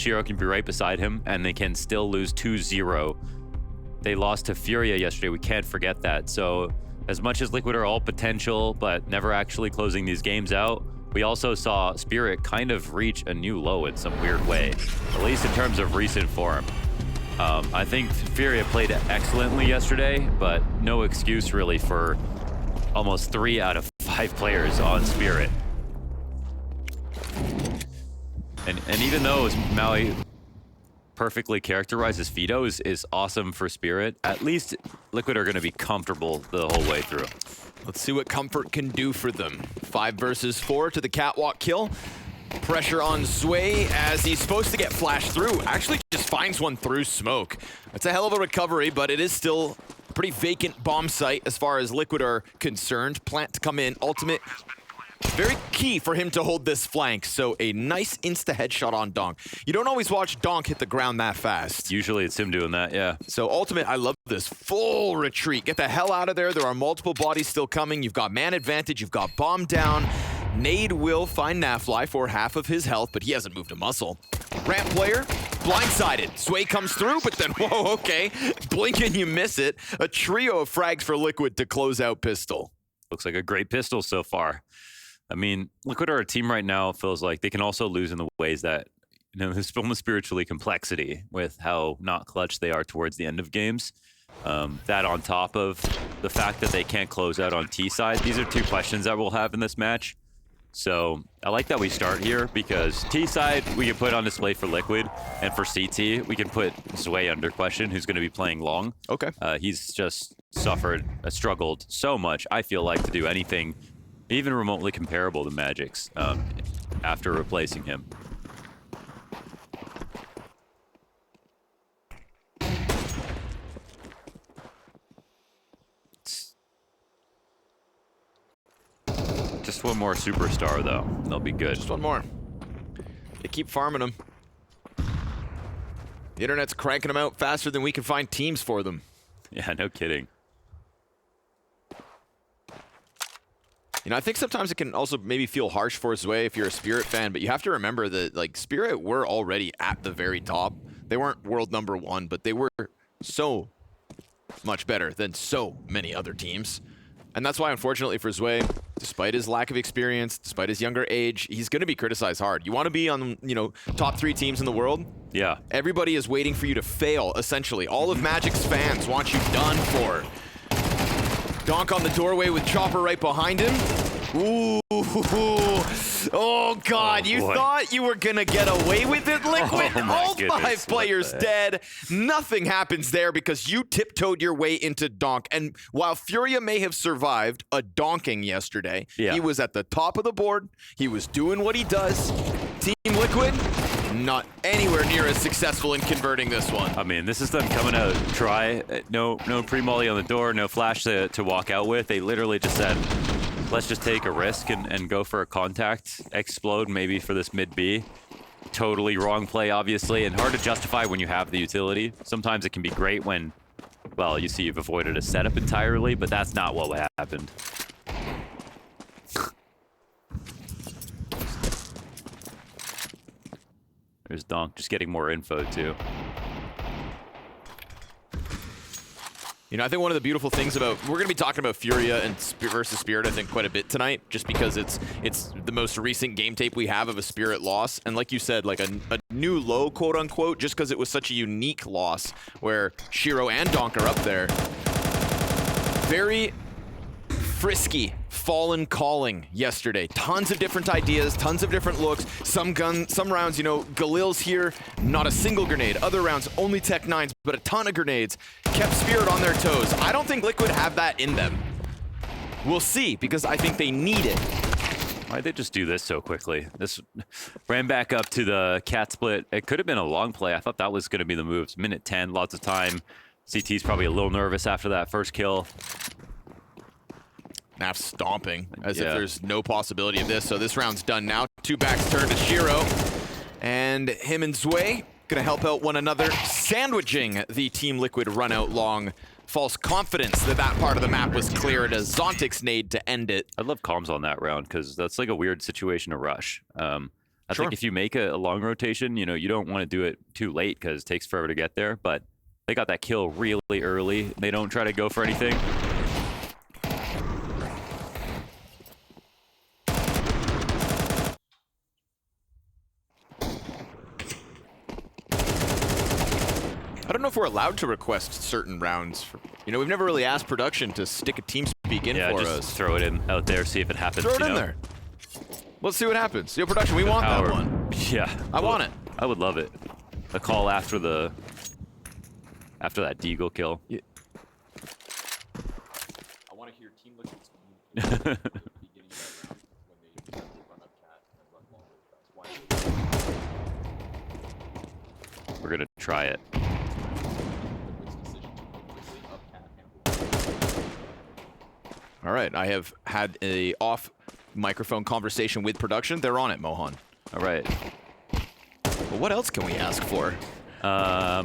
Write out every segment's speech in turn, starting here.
Shiro can be right beside him, and they can still lose 2-0. They lost to Furia yesterday. We can't forget that. So as much as Liquid are all potential, but never actually closing these games out, we also saw Spirit kind of reach a new low in some weird way, at least in terms of recent form. I think Furia played excellently yesterday, but no excuse really for almost 3 out of 5 players on Spirit. And even though Maui perfectly characterizes Fido is awesome for Spirit, at least Liquid are going to be comfortable the whole way through. Let's see what Comfort can do for them. 5 versus 4 to the catwalk kill. Pressure on Sway as he's supposed to get flashed through. Actually just finds one through smoke. That's a hell of a recovery, but it is still a pretty vacant bomb site as far as Liquid are concerned. Plant to come in. Ultimate. Very key for him to hold this flank. So a nice insta headshot on Donk. You don't always watch Donk hit the ground that fast. Usually it's him doing that, yeah. So Ultimate, I love this. Full retreat. Get the hell out of there. There are multiple bodies still coming. You've got man advantage. You've got bomb down. Nade will find Nafly for half of his health, but he hasn't moved a muscle. Ramp player, blindsided. Sway comes through, but then, whoa, okay. Blink and you miss it. A trio of frags for Liquid to close out Pistol. Looks like a great pistol so far. I mean, Liquid are a team right now, feels like they can also lose in the ways that, you know, there's almost spiritually complexity with how not clutch they are towards the end of games. That on top of the fact that they can't close out on T side. These are 2 questions that we'll have in this match. So I like that we start here because T side we can put on display for Liquid, and for CT we can put Sway under question, who's going to be playing long. Okay. He's just struggled so much, I feel like, to do anything even remotely comparable to Magic's after replacing him. Just one more superstar, though. They'll be good. Just one more. They keep farming them. The internet's cranking them out faster than we can find teams for them. Yeah, no kidding. You know, I think sometimes it can also maybe feel harsh for Zway if you're a Spirit fan, but you have to remember that, like, Spirit were already at the very top. They weren't world #1, but they were so much better than so many other teams. And that's why, unfortunately for Zway, despite his lack of experience, despite his younger age, he's going to be criticized hard. You want to be on, you know, top 3 teams in the world? Yeah. Everybody is waiting for you to fail, essentially. All of Magic's fans want you done for. Donk on the doorway with Chopper right behind him. Ooh. Oh, God. You thought you were going to get away with it, Liquid? All 5 players dead. Nothing happens there because you tiptoed your way into Donk. And while Furia may have survived a donking yesterday, he was at the top of the board. He was doing what he does. Team Liquid, not anywhere near as successful in converting this one. I mean, this is them coming out try. No pre-molly on the door, no flash to walk out with. They literally just said, let's just take a risk and go for a contact, explode maybe for this mid B. Totally wrong play, obviously, and hard to justify when you have the utility. Sometimes it can be great when, well, you see you've avoided a setup entirely, but that's not what happened. There's Donk just getting more info, too. You know, I think one of the beautiful things about, we're going to be talking about Furia and versus Spirit, I think, quite a bit tonight, just because it's the most recent game tape we have of a Spirit loss. And like you said, like a new low, quote unquote, just because it was such a unique loss where Shiro and Donk are up there. Very frisky fallen calling yesterday. Tons of different ideas, tons of different looks. Some rounds, you know, Galil's here, not a single grenade. Other rounds, only Tech 9s, but a ton of grenades. Kept Spirit on their toes. I don't think Liquid have that in them. We'll see, because I think they need it. Why'd they just do this so quickly? This ran back up to the cat split. It could have been a long play. I thought that was going to be the moves. Minute 10, lots of time. CT's probably a little nervous after that first kill. Naf stomping as if there's no possibility of this. So this round's done now. 2 backs turn to Shiro. And him and Zway gonna help out one another, sandwiching the Team Liquid run out long. False confidence that part of the map was cleared as Zontic's nade to end it. I love comms on that round because that's like a weird situation to rush. I think if you make a long rotation, you know, you don't want to do it too late because it takes forever to get there. But they got that kill really early. They don't try to go for anything. I don't know if we're allowed to request certain rounds. You know, we've never really asked production to stick a TeamSpeak in for just us. Throw it in out there, see if it happens. Throw it in there. Let's see what happens. Yo, production, we want that one. Yeah. I want it. I would love it. A call after that Deagle kill. Yeah. I want to hear Team Liquid's We're gonna try it. All right, I have had a off microphone conversation with production. They're on it, Mohan. All right. Well, what else can we ask for? I'll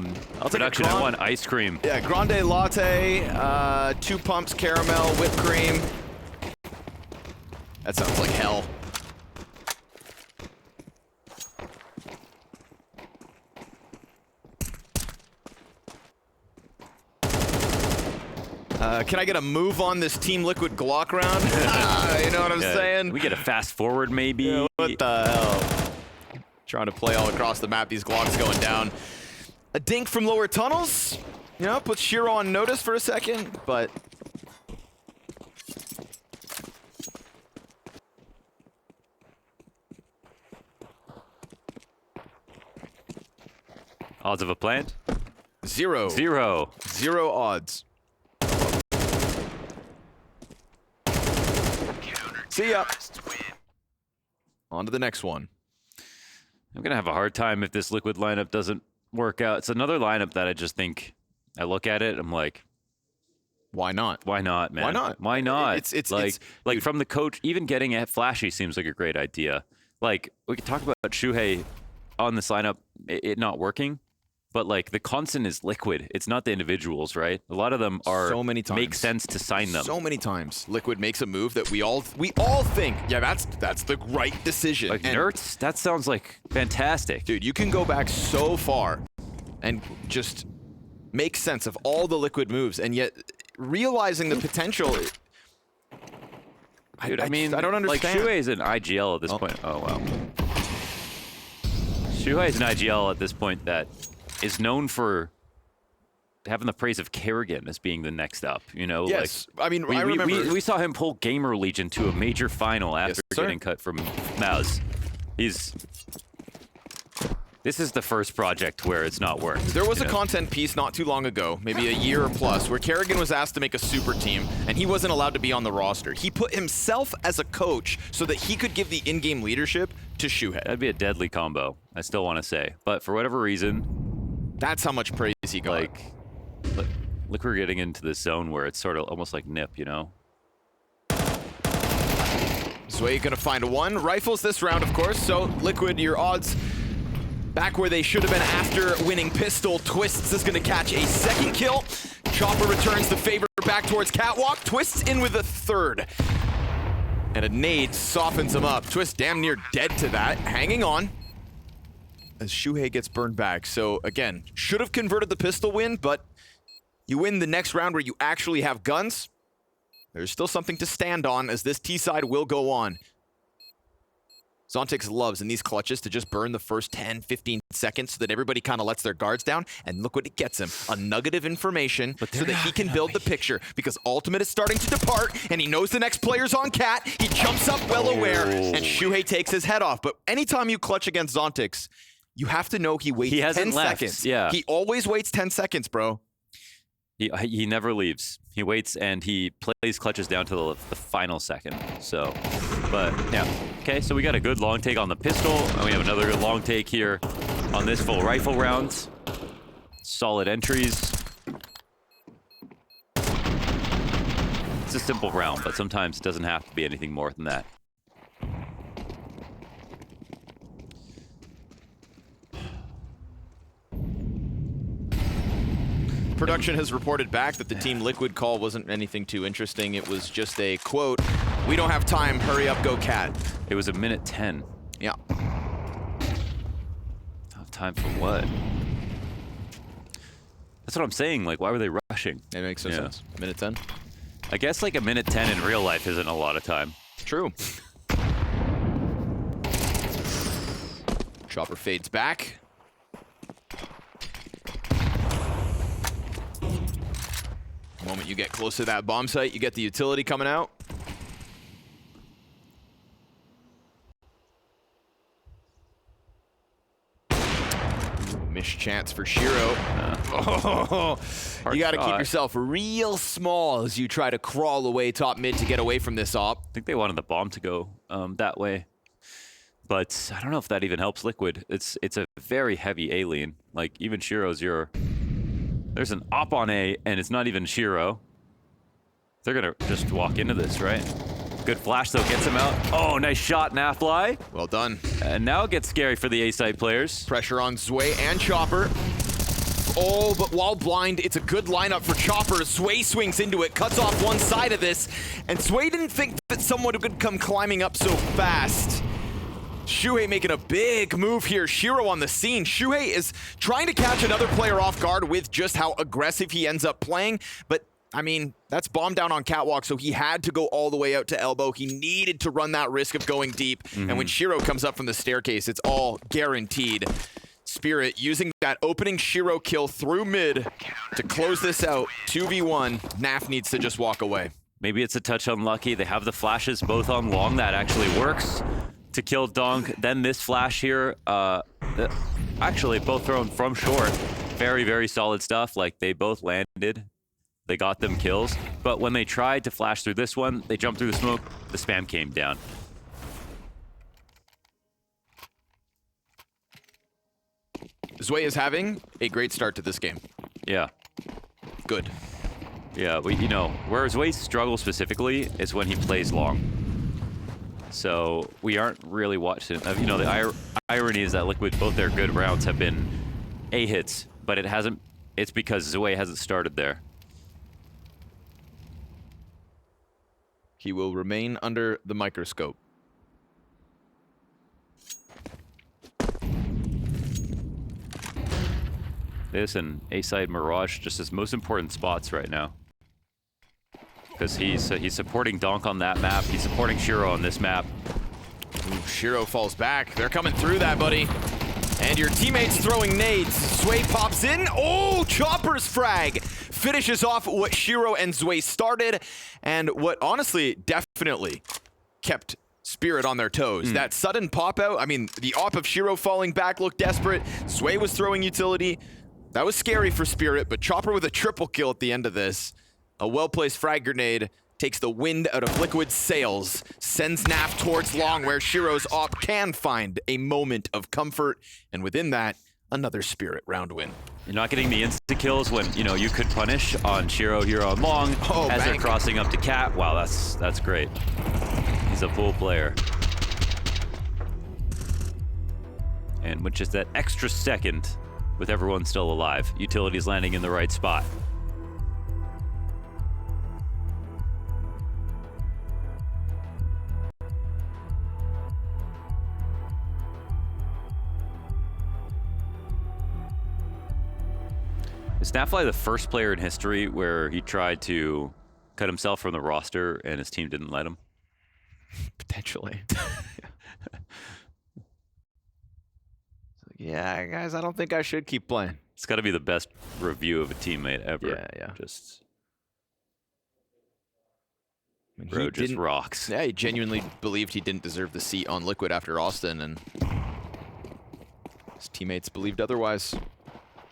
production. I want ice cream. Yeah, grande latte, 2 pumps caramel, whipped cream. That sounds like hell. Can I get a move on this Team Liquid Glock round? You know what I'm saying? We get a fast forward, maybe. Yeah, what the hell? Trying to play all across the map. These Glocks going down. A dink from lower tunnels. You know, puts Shiro on notice for a second, but... Odds of a plant? 0. 0. 0 odds. See ya. On to the next one. I'm gonna have a hard time if this Liquid lineup doesn't work out. It's another lineup that I just think, I look at it, I'm like, why not? Why not, man? Why not? Why not? It's like dude. From the coach, even getting at Flashy seems like a great idea. Like, we could talk about Shuhei on this lineup, it not working, but like the constant is Liquid. It's not the individuals, right? A lot of them are so many times make sense to sign them. So many times Liquid makes a move that we all think, yeah, that's the right decision. Like Nerds, that sounds like fantastic. Dude, you can go back so far and just make sense of all the Liquid moves, and yet realizing the potential. Dude, I mean, I don't understand. Like Shuhei's an IGL at this point. Oh wow. Shuhei's an IGL at this point that is known for having the praise of Kerrigan as being the next up, you know? Yes, like, I mean, I remember... We saw him pull Gamer Legion to a major final after getting cut from Mouse. This is the first project where it's not worked. There was a content piece not too long ago, maybe a year or plus, where Kerrigan was asked to make a super team, and he wasn't allowed to be on the roster. He put himself as a coach so that he could give the in-game leadership to Shuhei. That'd be a deadly combo, I still want to say. But for whatever reason... That's how much praise he got. Look, we're getting into this zone where it's sort of almost like Nip, you know? Zway gonna find one. Rifles this round, of course, so Liquid, your odds back where they should have been after winning pistol. Twists is gonna catch a second kill. Chopper returns the favor back towards Catwalk. Twists in with a third. And a nade softens him up. Twist damn near dead to that, hanging on as Shuhei gets burned back. So again, should have converted the pistol win, but you win the next round where you actually have guns. There's still something to stand on as this T-side will go on. Zontix loves in these clutches to just burn the first 10, 15 seconds so that everybody kind of lets their guards down, and look what it gets him. A nugget of information so that he can build the picture, because Ultimate is starting to depart, and he knows the next player's on Cat. He jumps up well aware, and Shuhei takes his head off. But anytime you clutch against Zontix, you have to know he waits 10 seconds. Yeah. He always waits 10 seconds, bro. He never leaves. He waits and he plays clutches down to the final second. So, but yeah. Okay, so we got a good long take on the pistol, and we have another good long take here on this full rifle round. Solid entries. It's a simple round, but sometimes it doesn't have to be anything more than that. Production has reported back that the Team Liquid call wasn't anything too interesting. It was just a quote, "We don't have time, hurry up, go Cat." It was a minute 10. Yeah. time for what? That's what I'm saying. Like, why were they rushing? It makes no sense. Minute 10. I guess like a minute 10 in real life isn't a lot of time. True. Chopper fades back. The moment you get close to that bomb site, you get the utility coming out. Missed chance for Shiro. You got to keep yourself real small as you try to crawl away top mid to get away from this op. I think they wanted the bomb to go that way. But I don't know if that even helps Liquid. It's a very heavy A lean. Like, even Shiro's there's an op on A, and it's not even Shiro. They're going to just walk into this, right? Good flash, though, gets him out. Oh, nice shot, Nafly. Well done. And now it gets scary for the A-side players. Pressure on Zway and Chopper. Oh, but while blind, it's a good lineup for Chopper. Sway swings into it, cuts off one side of this, and Sway didn't think that someone could come climbing up so fast. Shuhei making a big move here. Shiro on the scene. Shuhei is trying to catch another player off guard with just how aggressive he ends up playing, but I mean, that's bomb down on catwalk, so he had to go all the way out to elbow. He needed to run that risk of going deep, and when Shiro comes up from the staircase, it's all guaranteed. Spirit using that opening Shiro kill through mid to close this out. 2v1. Naf needs to just walk away. Maybe it's a touch unlucky. They have the flashes both on long. That actually works to kill Donk. Then this flash here, actually both thrown from short. Very, very solid stuff. Like, they both landed. They got them kills. But when they tried to flash through this one, they jumped through the smoke. The spam came down. Zway is having a great start to this game. Yeah. Good. Yeah, where Zway struggles specifically is when he plays long. So we aren't really watching. The irony is that Liquid, both their good rounds have been A hits, but it's because Zway hasn't started there. He will remain under the microscope. This and A-side Mirage, just his most important spots right now. Because he's supporting Donk on that map. He's supporting Shiro on this map. Ooh, Shiro falls back. They're coming through that, buddy. And your teammates throwing nades. Zway pops in. Oh, Chopper's frag finishes off what Shiro and Zway started, and what honestly definitely kept Spirit on their toes. That sudden pop out, I mean, the op of Shiro falling back looked desperate. Zway was throwing utility. That was scary for Spirit, but Chopper with a triple kill at the end of this. A well-placed frag grenade takes the wind out of Liquid's sails, sends Naf towards long, where Shiro's op can find a moment of comfort, and within that, another Spirit round win. You're not getting the insta-kills when, you could punish on Shiro here on long as they're crossing up to Cat. Wow, that's great. He's a full player. And with just that extra second, with everyone still alive, utility's landing in the right spot. Is Nafly the first player in history where he tried to cut himself from the roster and his team didn't let him? Potentially. Yeah, guys, I don't think I should keep playing. It's got to be the best review of a teammate ever. Yeah. Just, I mean, bro just rocks. Yeah, he genuinely believed he didn't deserve the seat on Liquid after Austin, and his teammates believed otherwise.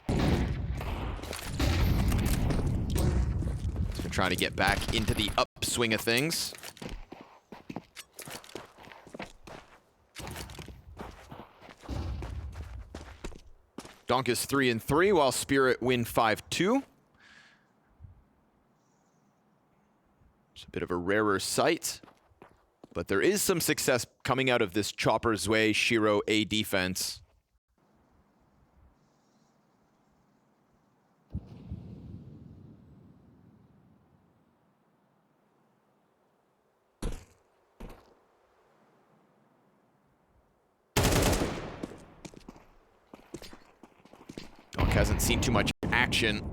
He's been trying to get back into the upswing of things. Donk is 3-3, while Spirit win 5-2. It's a bit of a rarer sight, but there is some success coming out of this Chopper Zway Shiro A defense. hasn't seen too much action.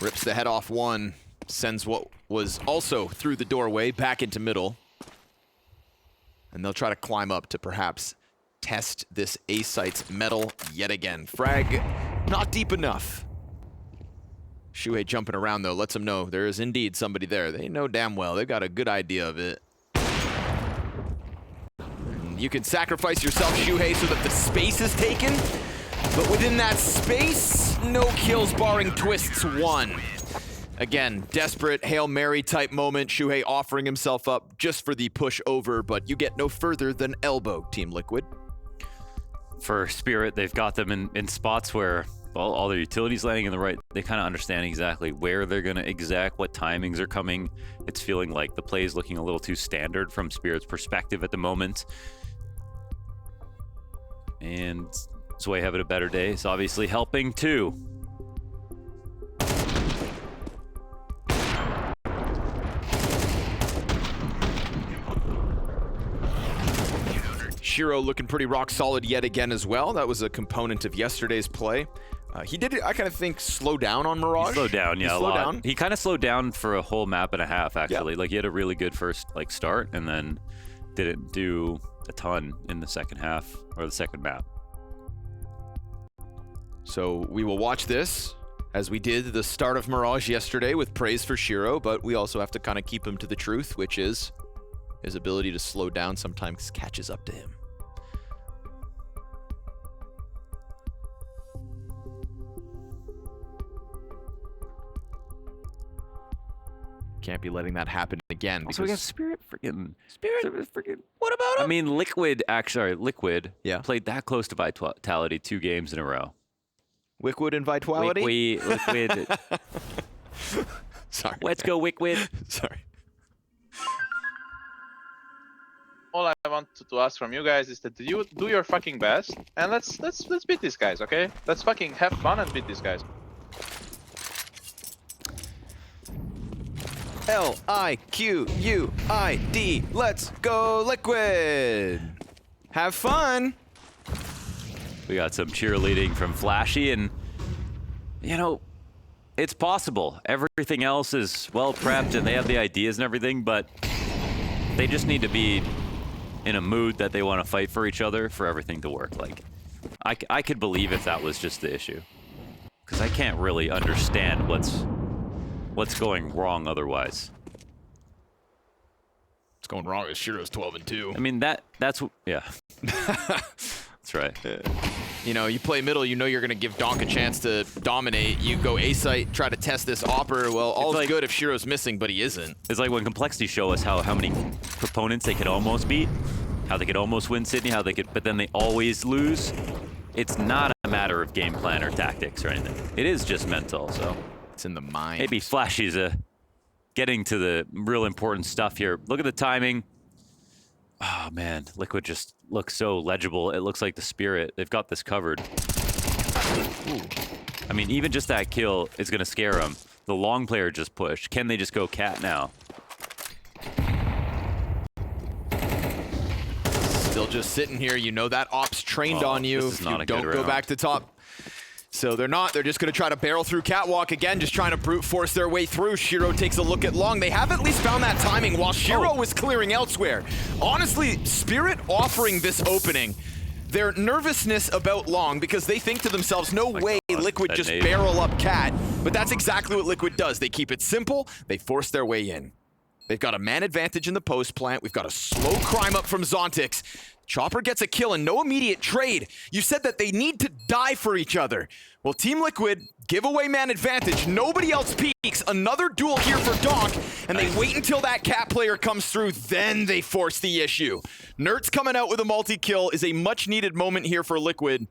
Rips the head off one, sends what was also through the doorway back into middle. And they'll try to climb up to perhaps test this A site's metal yet again. Frag not deep enough. Shuhei jumping around though lets them know there is indeed somebody there. They know damn well, they've got a good idea of it. And you can sacrifice yourself, Shuhei, so that the space is taken. But within that space, no kills barring twists one. Again, desperate Hail Mary type moment. Shuhei offering himself up just for the push over, but you get no further than elbow, Team Liquid. For Spirit, they've got them in spots where all their utilities landing in the right. They kind of understand exactly where they're going to exact, what timings are coming. It's feeling like the play is looking a little too standard from Spirit's perspective at the moment. And Sway having a better day. It's obviously helping too. Shiro looking pretty rock solid yet again as well. That was a component of yesterday's play. He did, I kind of think, slow down on Mirage. He slowed down, yeah, a lot. He kind of slowed down for a whole map and a half, actually. Yeah. Like, he had a really good first start, and then didn't do a ton in the second half, or the second map. So we will watch this, as we did the start of Mirage yesterday with praise for Shiro, but we also have to kind of keep him to the truth, which is his ability to slow down sometimes catches up to him. Can't be letting that happen again. Also, we got Spirit freaking... What about him? I mean, Liquid yeah, played that close to Vitality 2 games in a row. Liquid and Vitality? Liquid. Sorry. Let's go, Liquid. Sorry. All I want to ask from you guys is that you do your fucking best, and let's beat these guys, okay? Let's fucking have fun and beat these guys. L-I-Q-U-I-D. Let's go, Liquid. Have fun. We got some cheerleading from Flashy, and, you know, it's possible. Everything else is well prepped, and they have the ideas and everything, but they just need to be in a mood that they want to fight for each other for everything to work. Like, I could believe if that was just the issue, because I can't really understand what's going wrong otherwise. What's going wrong is Shiro's 12-2. I mean, that's yeah. That's right. You know, you play middle, you know you're going to give Donk a chance to dominate. You go A-site, try to test this Opper. Well, all's like, good if Shiro's missing, but he isn't. It's like when Complexity show us how many proponents they could almost beat, how they could almost win Sydney, how they could, but then they always lose. It's not a matter of game plan or tactics or anything. It is just mental, so. It's in the mind. Maybe Flashy's getting to the real important stuff here. Look at the timing. Oh, man. Liquid just looks so legible. It looks like the Spirit. They've got this covered. Ooh. I mean, even just that kill is going to scare them. The long player just pushed. Can they just go cat now? Still just sitting here. You know that op's trained on you. This is not you a don't good go round. back to top. So they're not. They're just going to try to barrel through Catwalk again, just trying to brute force their way through. Shiro takes a look at Long. They have at least found that timing while Shiro was clearing elsewhere. Honestly, Spirit offering this opening, their nervousness about Long, because they think to themselves, no way Liquid just barrel up Cat. But that's exactly what Liquid does. They keep it simple. They force their way in. They've got a man advantage in the post plant. We've got a slow crime up from Zontix. Chopper gets a kill and no immediate trade. You said that they need to die for each other. Well, Team Liquid give away man advantage. Nobody else peeks. Another duel here for Donk, and they wait until that Cat player comes through, then they force the issue. Nert's coming out with a multi-kill is a much-needed moment here for Liquid.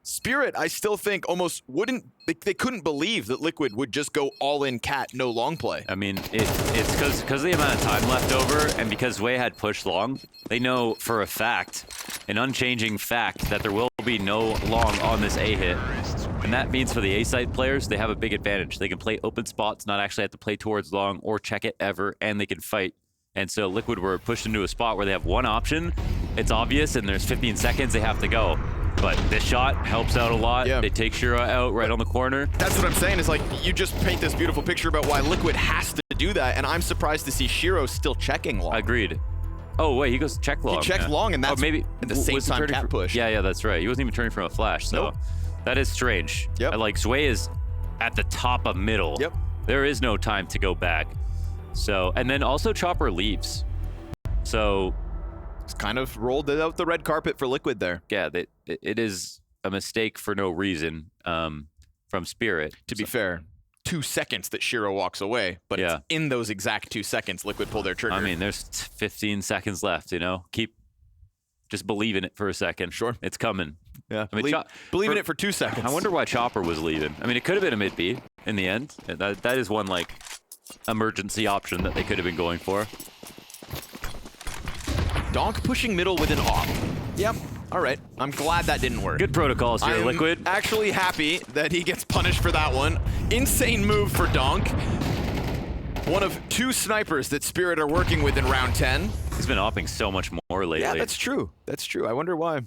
Spirit, I still think, almost wouldn't, they couldn't believe that Liquid would just go all-in Cat, no long play. I mean, it's because of the amount of time left over, and because Wei had pushed long, they know for a fact, an unchanging fact, that there will be no long on this A hit. And that means for the A-site players, they have a big advantage. They can play open spots, not actually have to play towards long or check it ever, and they can fight. And so Liquid were pushed into a spot where they have one option, it's obvious, and there's 15 seconds, they have to go. But this shot helps out a lot. Yeah. They take Shiro out right on the corner. That's what I'm saying, is like, you just paint this beautiful picture about why Liquid has to do that, and I'm surprised to see Shiro still checking long. Agreed. Oh, wait, he goes check long. He checked long, and that's maybe at the same time cat push. Yeah, that's right. He wasn't even turning from a flash, so Nope. that is strange. Yep. Like, Zway is at the top of middle. Yep. There is no time to go back. So, and then also Chopper leaves. So, It's kind of rolled out the red carpet for Liquid there. yeah, it is a mistake for no reason from Spirit. To be fair, 2 seconds that Shiro walks away, but Yeah. it's in those exact 2 seconds Liquid pull their trigger. I mean, there's 15 seconds left, you know? Just believe in it for a second. Sure. It's coming. yeah, I mean, believe in it for 2 seconds. I wonder why Chopper was leaving. I mean, it could have been a mid B in the end. That is one, like, emergency option that they could have been going for. Donk pushing middle with an op. Yep. All right. I'm glad that didn't work. Good protocols here, I'm Liquid. actually happy that he gets punished for that one. Insane move for Donk. One of 2 snipers that Spirit are working with in round 10. He's been opping so much more lately. Yeah, that's true. That's true. I wonder why.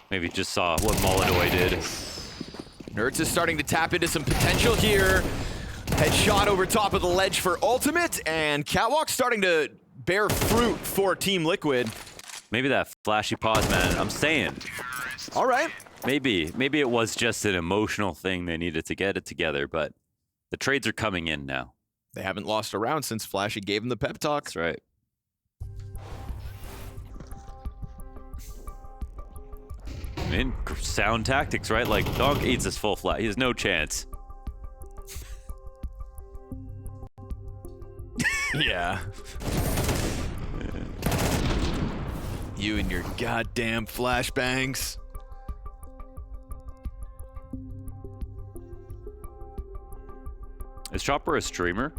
Maybe just saw what Molinoy did. Nerds is starting to tap into some potential here. Headshot over top of the ledge for ultimate, and Catwalk starting to bear fruit for Team Liquid. Maybe that flashy pause, man. I'm saying. All right. Maybe it was just an emotional thing. They needed to get it together, but the trades are coming in now. They haven't lost a round since Flashy gave him the pep talk. That's right. I mean, sound tactics, right? Like, Donk eats his full flat. He has no chance. Yeah. You and your goddamn flashbangs. Is Chopper a streamer?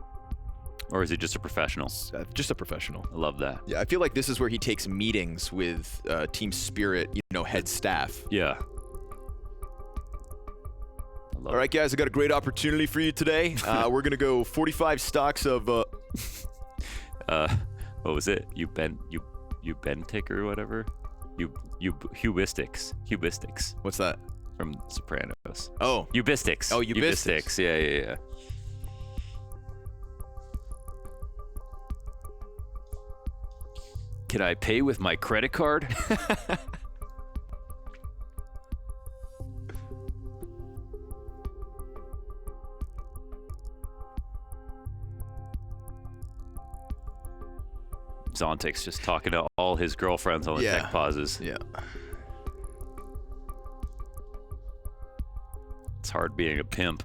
Or is he just a professional? Just a professional. I love that. Yeah, I feel like this is where he takes meetings with Team Spirit, head staff. Yeah. All right, guys, I got a great opportunity for you today. We're gonna go 45 stocks of. What was it? You Bentic or whatever? Heuristics. What's that? From Sopranos. Oh. Eubistics. Oh, Eubistics. Yeah. Can I pay with my credit card? Zontic's just talking to all his girlfriends on the tech pauses. Yeah. It's hard being a pimp.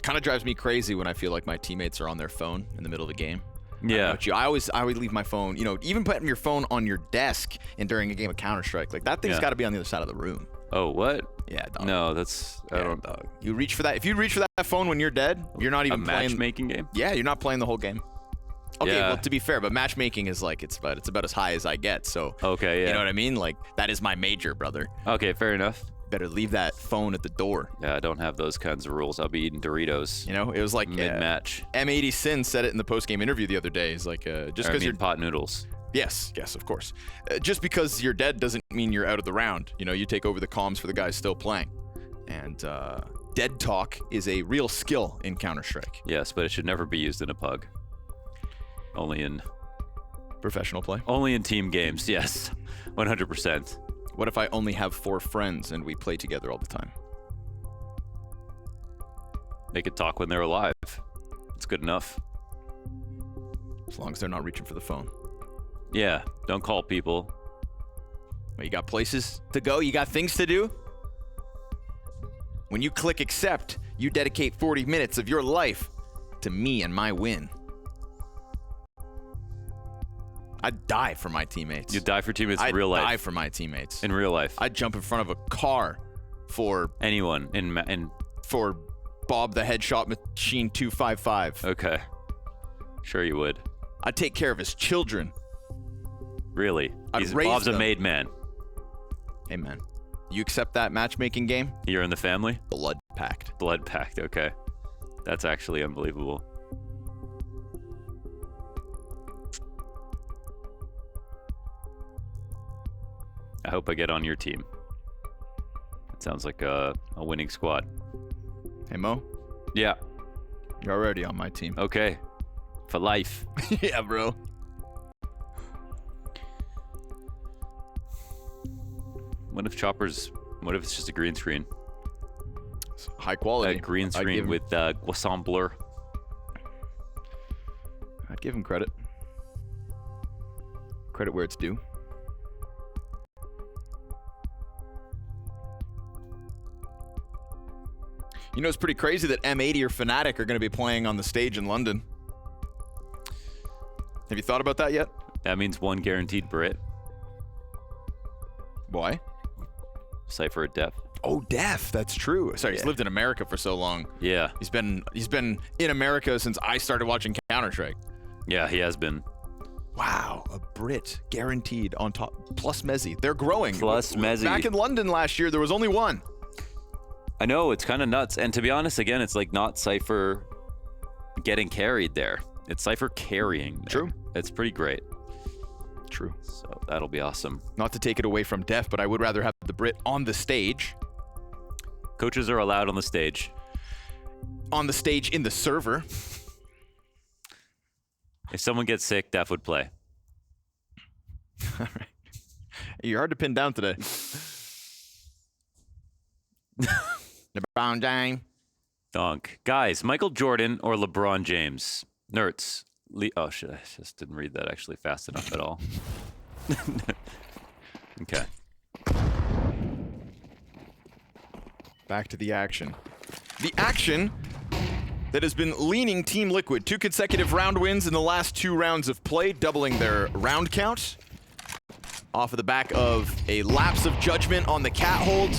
Kind of drives me crazy when I feel like my teammates are on their phone in the middle of the game. Yeah. I always leave my phone, even putting your phone on your desk and during a game of Counter-Strike, like that thing's got to be on the other side of the room. Oh, what? Yeah, dog. No, that's I don't. Dog. You reach for that. If you reach for that phone when you're dead, you're not even a playing. matchmaking game. Yeah, you're not playing the whole game. Okay, Yeah. well, to be fair, but matchmaking is like it's about as high as I get. So Okay, yeah. you know what I mean? Like that is my major, brother. Okay, fair enough. Better leave that phone at the door. Yeah, I don't have those kinds of rules. I'll be eating Doritos. It was like Mid-match. M80 Sin said it in the post-game interview the other day. He's like, just because you're pot noodles. Yes, of course. Just because you're dead doesn't mean you're out of the round. You take over the comms for the guys still playing. And dead talk is a real skill in Counter-Strike. Yes, but it should never be used in a pug. Only in Professional play. only in team games. Yes, 100%. What if I only have 4 friends and we play together all the time? They could talk when they're alive. It's good enough. As long as they're not reaching for the phone. Yeah, don't call people. Well, you got places to go? You got things to do? When you click accept, you dedicate 40 minutes of your life to me and my win. I'd die for my teammates. You die for teammates in real I'd die life. for my teammates. In real life. I'd jump in front of a car for Anyone in for Bob the Headshot Machine 255. okay. Sure you would. I'd take care of his children Really? Bob's a made man. Hey, man. You accept that matchmaking game? You're in the family? Blood pact. Blood pact, okay. That's actually unbelievable. I hope I get on your team. It sounds like a winning squad. Hey, Mo? Yeah. You're already on my team. Okay. For life. Yeah, bro. What if it's just a green screen? It's high quality. A green screen with Welsome blur. I'd give him credit. Credit where it's due. You know, it's pretty crazy that M80 or Fnatic are going to be playing on the stage in London. Have you thought about that yet? That means one guaranteed Brit. Why? Cypher at Def. Oh, Def. That's true. Sorry, he's lived in America for so long. Yeah. He's been in America since I started watching Counter-Strike. Yeah, he has been. Wow, a Brit guaranteed on top. Plus Mezzi. They're growing. Plus Mezzi. Back in London last year, there was only one. I know, it's kind of nuts. And to be honest, again, it's like not Cypher getting carried there. It's Cypher carrying there. True. It's pretty great. True. So that'll be awesome. Not to take it away from Def, but I would rather have the Brit on the stage. Coaches are allowed on the stage. On the stage in the server. If someone gets sick, Def would play. All right. You're hard to pin down today. LeBron James. Donk. Guys, Michael Jordan or LeBron James? Nerds. Oh, shit. I just didn't read that actually fast enough at all. Okay. Back to the action. The action that has been leaning Team Liquid. 2 consecutive round wins in the last 2 rounds of play, doubling their round count. Off of the back of a lapse of judgment on the cat hold.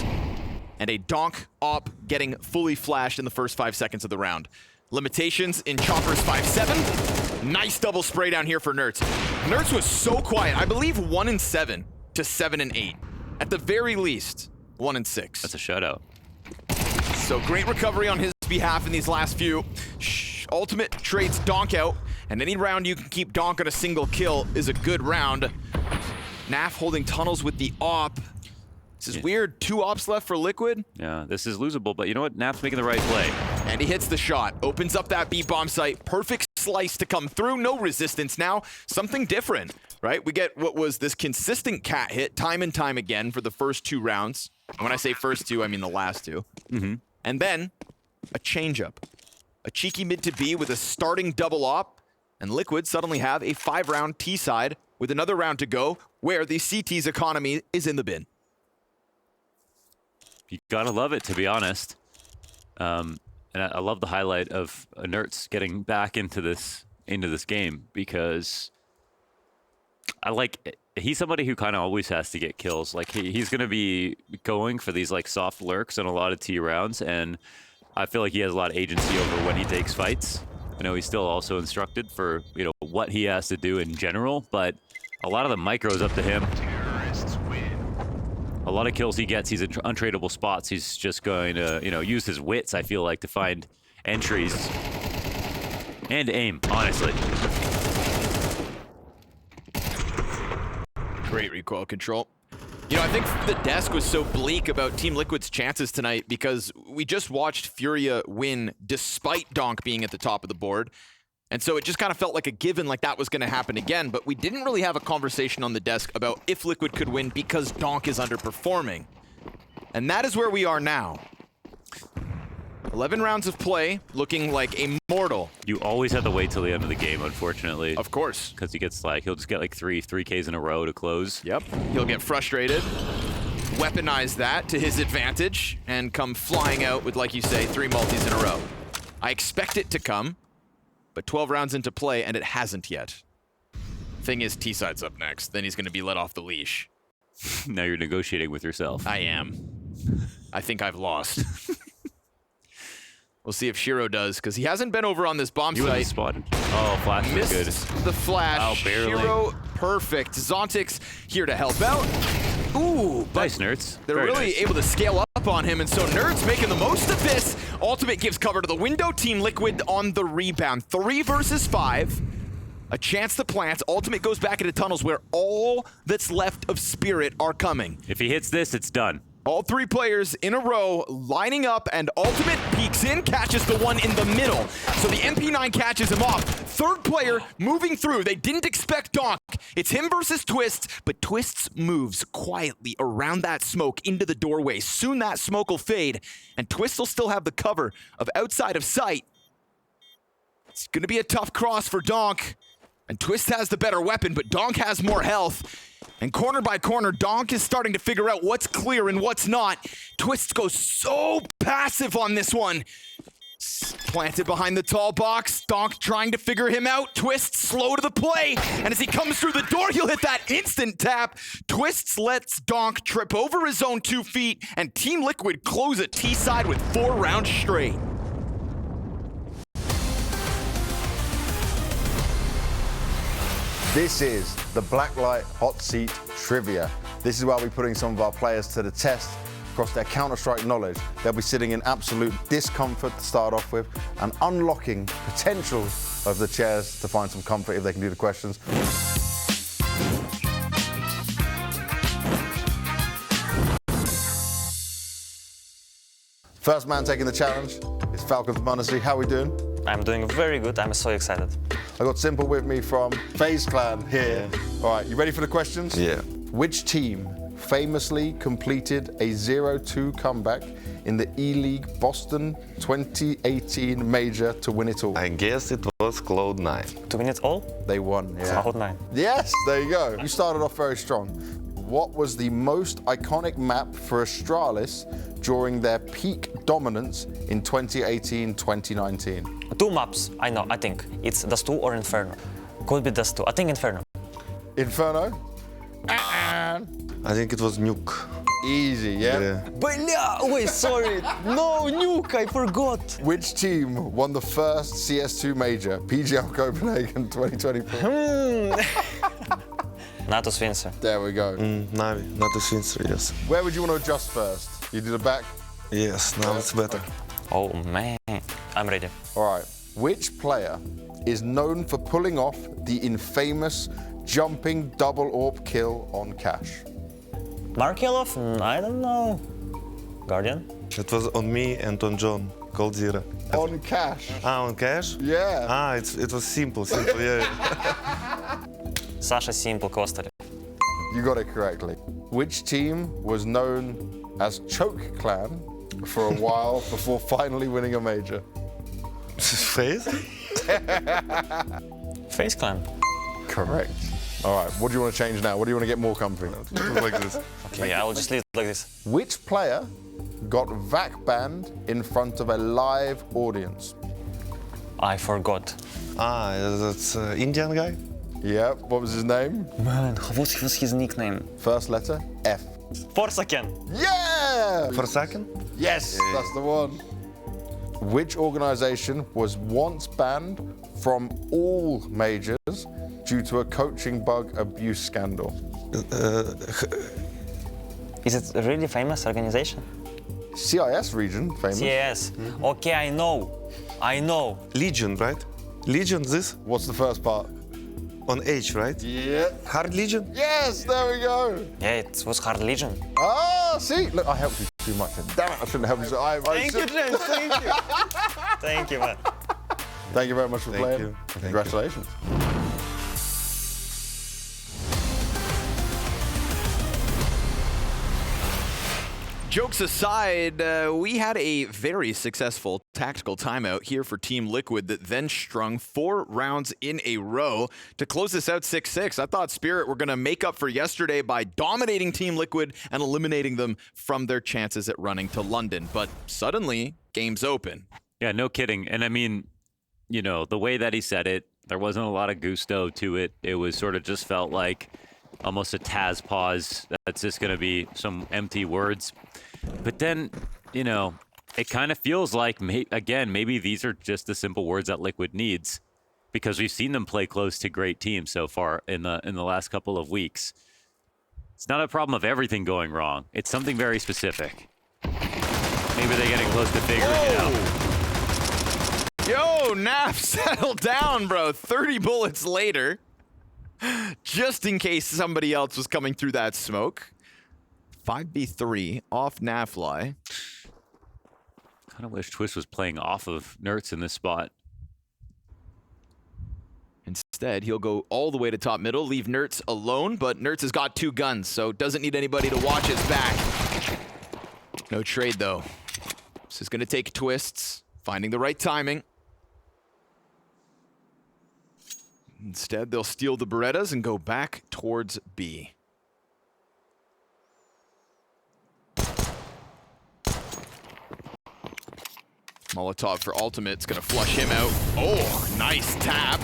And a Donk op getting fully flashed in the first 5 seconds of the round. Limitations in Chopper's 5-7. Nice double spray down here for Nerds. Nerds was so quiet. I believe 1-7 to 7-8. At the very least, 1-6. That's a shutout. So great recovery on his behalf in these last few. Ultimate trades Donk out. And any round you can keep Donk on a single kill is a good round. Naf holding tunnels with the op. This is weird. 2 ops left for Liquid. Yeah, this is losable, but you know what? Nap's making the right play. And he hits the shot. Opens up that B-bomb site. Perfect slice to come through. No resistance now. Something different, right? We get what was this consistent cat hit time and time again for the first 2 rounds. And when I say first 2, I mean the last 2. Mm-hmm. And then a changeup. A cheeky mid to B with a starting double op. And Liquid suddenly have a 5-round T side with another round to go where the CT's economy is in the bin. You gotta love it, to be honest. And I love the highlight of Nerds getting back into this game because he's somebody who kind of always has to get kills. Like he's gonna be going for these like soft lurks in a lot of T rounds, and I feel like he has a lot of agency over when he takes fights. I know he's still also instructed for what he has to do in general, but a lot of the micros up to him. A lot of kills he gets, he's in untradeable spots. He's just going to, use his wits, I feel like, to find entries. And aim, honestly. Great recoil control. I think the desk was so bleak about Team Liquid's chances tonight because we just watched Furia win despite Donk being at the top of the board. And so it just kind of felt like a given, like that was going to happen again. But we didn't really have a conversation on the desk about if Liquid could win because Donk is underperforming. And that is where we are now. 11 rounds of play, looking like a mortal. You always have to wait till the end of the game, unfortunately. Of course. Because he gets he'll just get like 3 Ks in a row to close. Yep. He'll get frustrated, weaponize that to his advantage, and come flying out with, like you say, 3 multis in a row. I expect it to come. But 12 rounds into play, and it hasn't yet. Thing is, T-side's up next. Then he's going to be let off the leash. Now you're negotiating with yourself. I am. I think I've lost. We'll see if Shiro does, because he hasn't been over on this bomb He site. wasn't spotted. Oh, flash is good. Missed the flash. Oh, barely. Shiro perfect. Zontix here to help out. Ooh, but nice, Nerds. they're Very really nice. able to scale up on him, and so Nerds making the most of this. Ultimate gives cover to the window. Team Liquid on the rebound. 3 versus 5. A chance to plant. Ultimate goes back into tunnels where all that's left of Spirit are coming. If he hits this, it's done. All 3 players in a row lining up, and Ultimate peeks in, catches the one in the middle. So the MP9 catches him off. 3rd player moving through. They didn't expect Donk. It's him versus Twist, but Twist moves quietly around that smoke into the doorway. Soon that smoke will fade, and Twist will still have the cover of outside of sight. It's going to be a tough cross for Donk. And Twist has the better weapon, but Donk has more health. And corner by corner, Donk is starting to figure out what's clear and what's not. Twist goes so passive on this one. Planted behind the tall box. Donk trying to figure him out. Twist slow to the play. And as he comes through the door, he'll hit that instant tap. Twist lets Donk trip over his own 2 feet. And Team Liquid close it T-side with 4 rounds straight. This is the Blacklight Hot Seat Trivia. This is where we're putting some of our players to the test across their Counter-Strike knowledge. They'll be sitting in absolute discomfort to start off with and unlocking potential of the chairs to find some comfort if they can do the questions. First man taking the challenge is Falcon from Honesty. How are we doing? I'm doing very good. I'm so excited. I got Simple with me from FaZe Clan here. All right, you ready for the questions? Yeah. Which team famously completed a 0-2 comeback in the E-League Boston 2018 major to win it all? I guess it was Cloud9. 2 minutes all? They won, yeah. Cloud 9. Yes, there you go. You started off very strong. What was the most iconic map for Astralis during their peak dominance in 2018-2019? 2 maps, I know, I think. It's Dust 2 or Inferno. Could be Dust 2. I think Inferno. Inferno? I think it was Nuke. Easy, yeah? Yeah. Wait, sorry. No, Nuke, I forgot. Which team won the first CS2 major, PGL Copenhagen 2024? Natus Windsor. There we go. Navi, not a Swinster, yes. Where would you want to adjust first? You do the back? Yes, now it's better. Oh, man. I'm ready. All right. Which player is known for pulling off the infamous jumping double AWP kill on Cash? Markelov? I don't know. Guardian? It was on me and on John, Cold Zero. On Cash? On Cash? Yeah. It was simple, yeah. Sasha Simple Kostari. You got it correctly. Which team was known as Choke Clan for a while before finally winning a major? FaZe? FaZe Clan. Correct. All right, what do you want to change now? What do you want to get more comfy? Like this. Okay, I will just leave it like this. Which player got VAC banned in front of a live audience? I forgot. That's Indian guy? Yep, what was his name? Man, what was his nickname? First letter, F. Forsaken. Yeah! For a second? Yes, that's the one. Which organization was once banned from all majors due to a coaching bug abuse scandal? Is it a really famous organization? CIS region, famous. CS. Okay, I know. Legion, right? Legion, this? What's the first part? On H, right? Yeah. Hard Legion? Yes, there we go. Yeah, it was Hard Legion. Ah, see, look, I helped you too much. Damn it, I shouldn't have helped you. Thank you, James. Thank you. Thank you, man. Thank you very much for Thank playing. you. Thank you. Congratulations. Jokes aside, we had a very successful tactical timeout here for Team Liquid that then strung 4 rounds in a row to close this out 6-6. I thought Spirit were going to make up for yesterday by dominating Team Liquid and eliminating them from their chances at running to London. But suddenly, game's open. Yeah, no kidding. And I mean, you know, the way that he said it, there wasn't a lot of gusto to it. It was sort of just felt like almost a Taz pause. That's just going to be some empty words. But then, you know, it kind of feels like, again, maybe these are just the simple words that Liquid needs. because we've seen them play close to great teams so far in the last couple of weeks. It's not a problem of everything going wrong. It's something very specific. Maybe they're getting close to figuring it out. Yo, Naf, settle down, bro. 30 bullets later. Just in case somebody else was coming through that smoke. 5v3 off Nafly. Kind of wish Twist was playing off of Nertz in this spot. Instead, he'll go all the way to top middle, leave Nertz alone, but Nertz has got 2 guns, so doesn't need anybody to watch his back. No trade, though. This is going to take Twists, finding the right timing. Instead, they'll steal the Berettas and go back towards B. Molotov for ultimate's gonna flush him out. Oh, nice tap.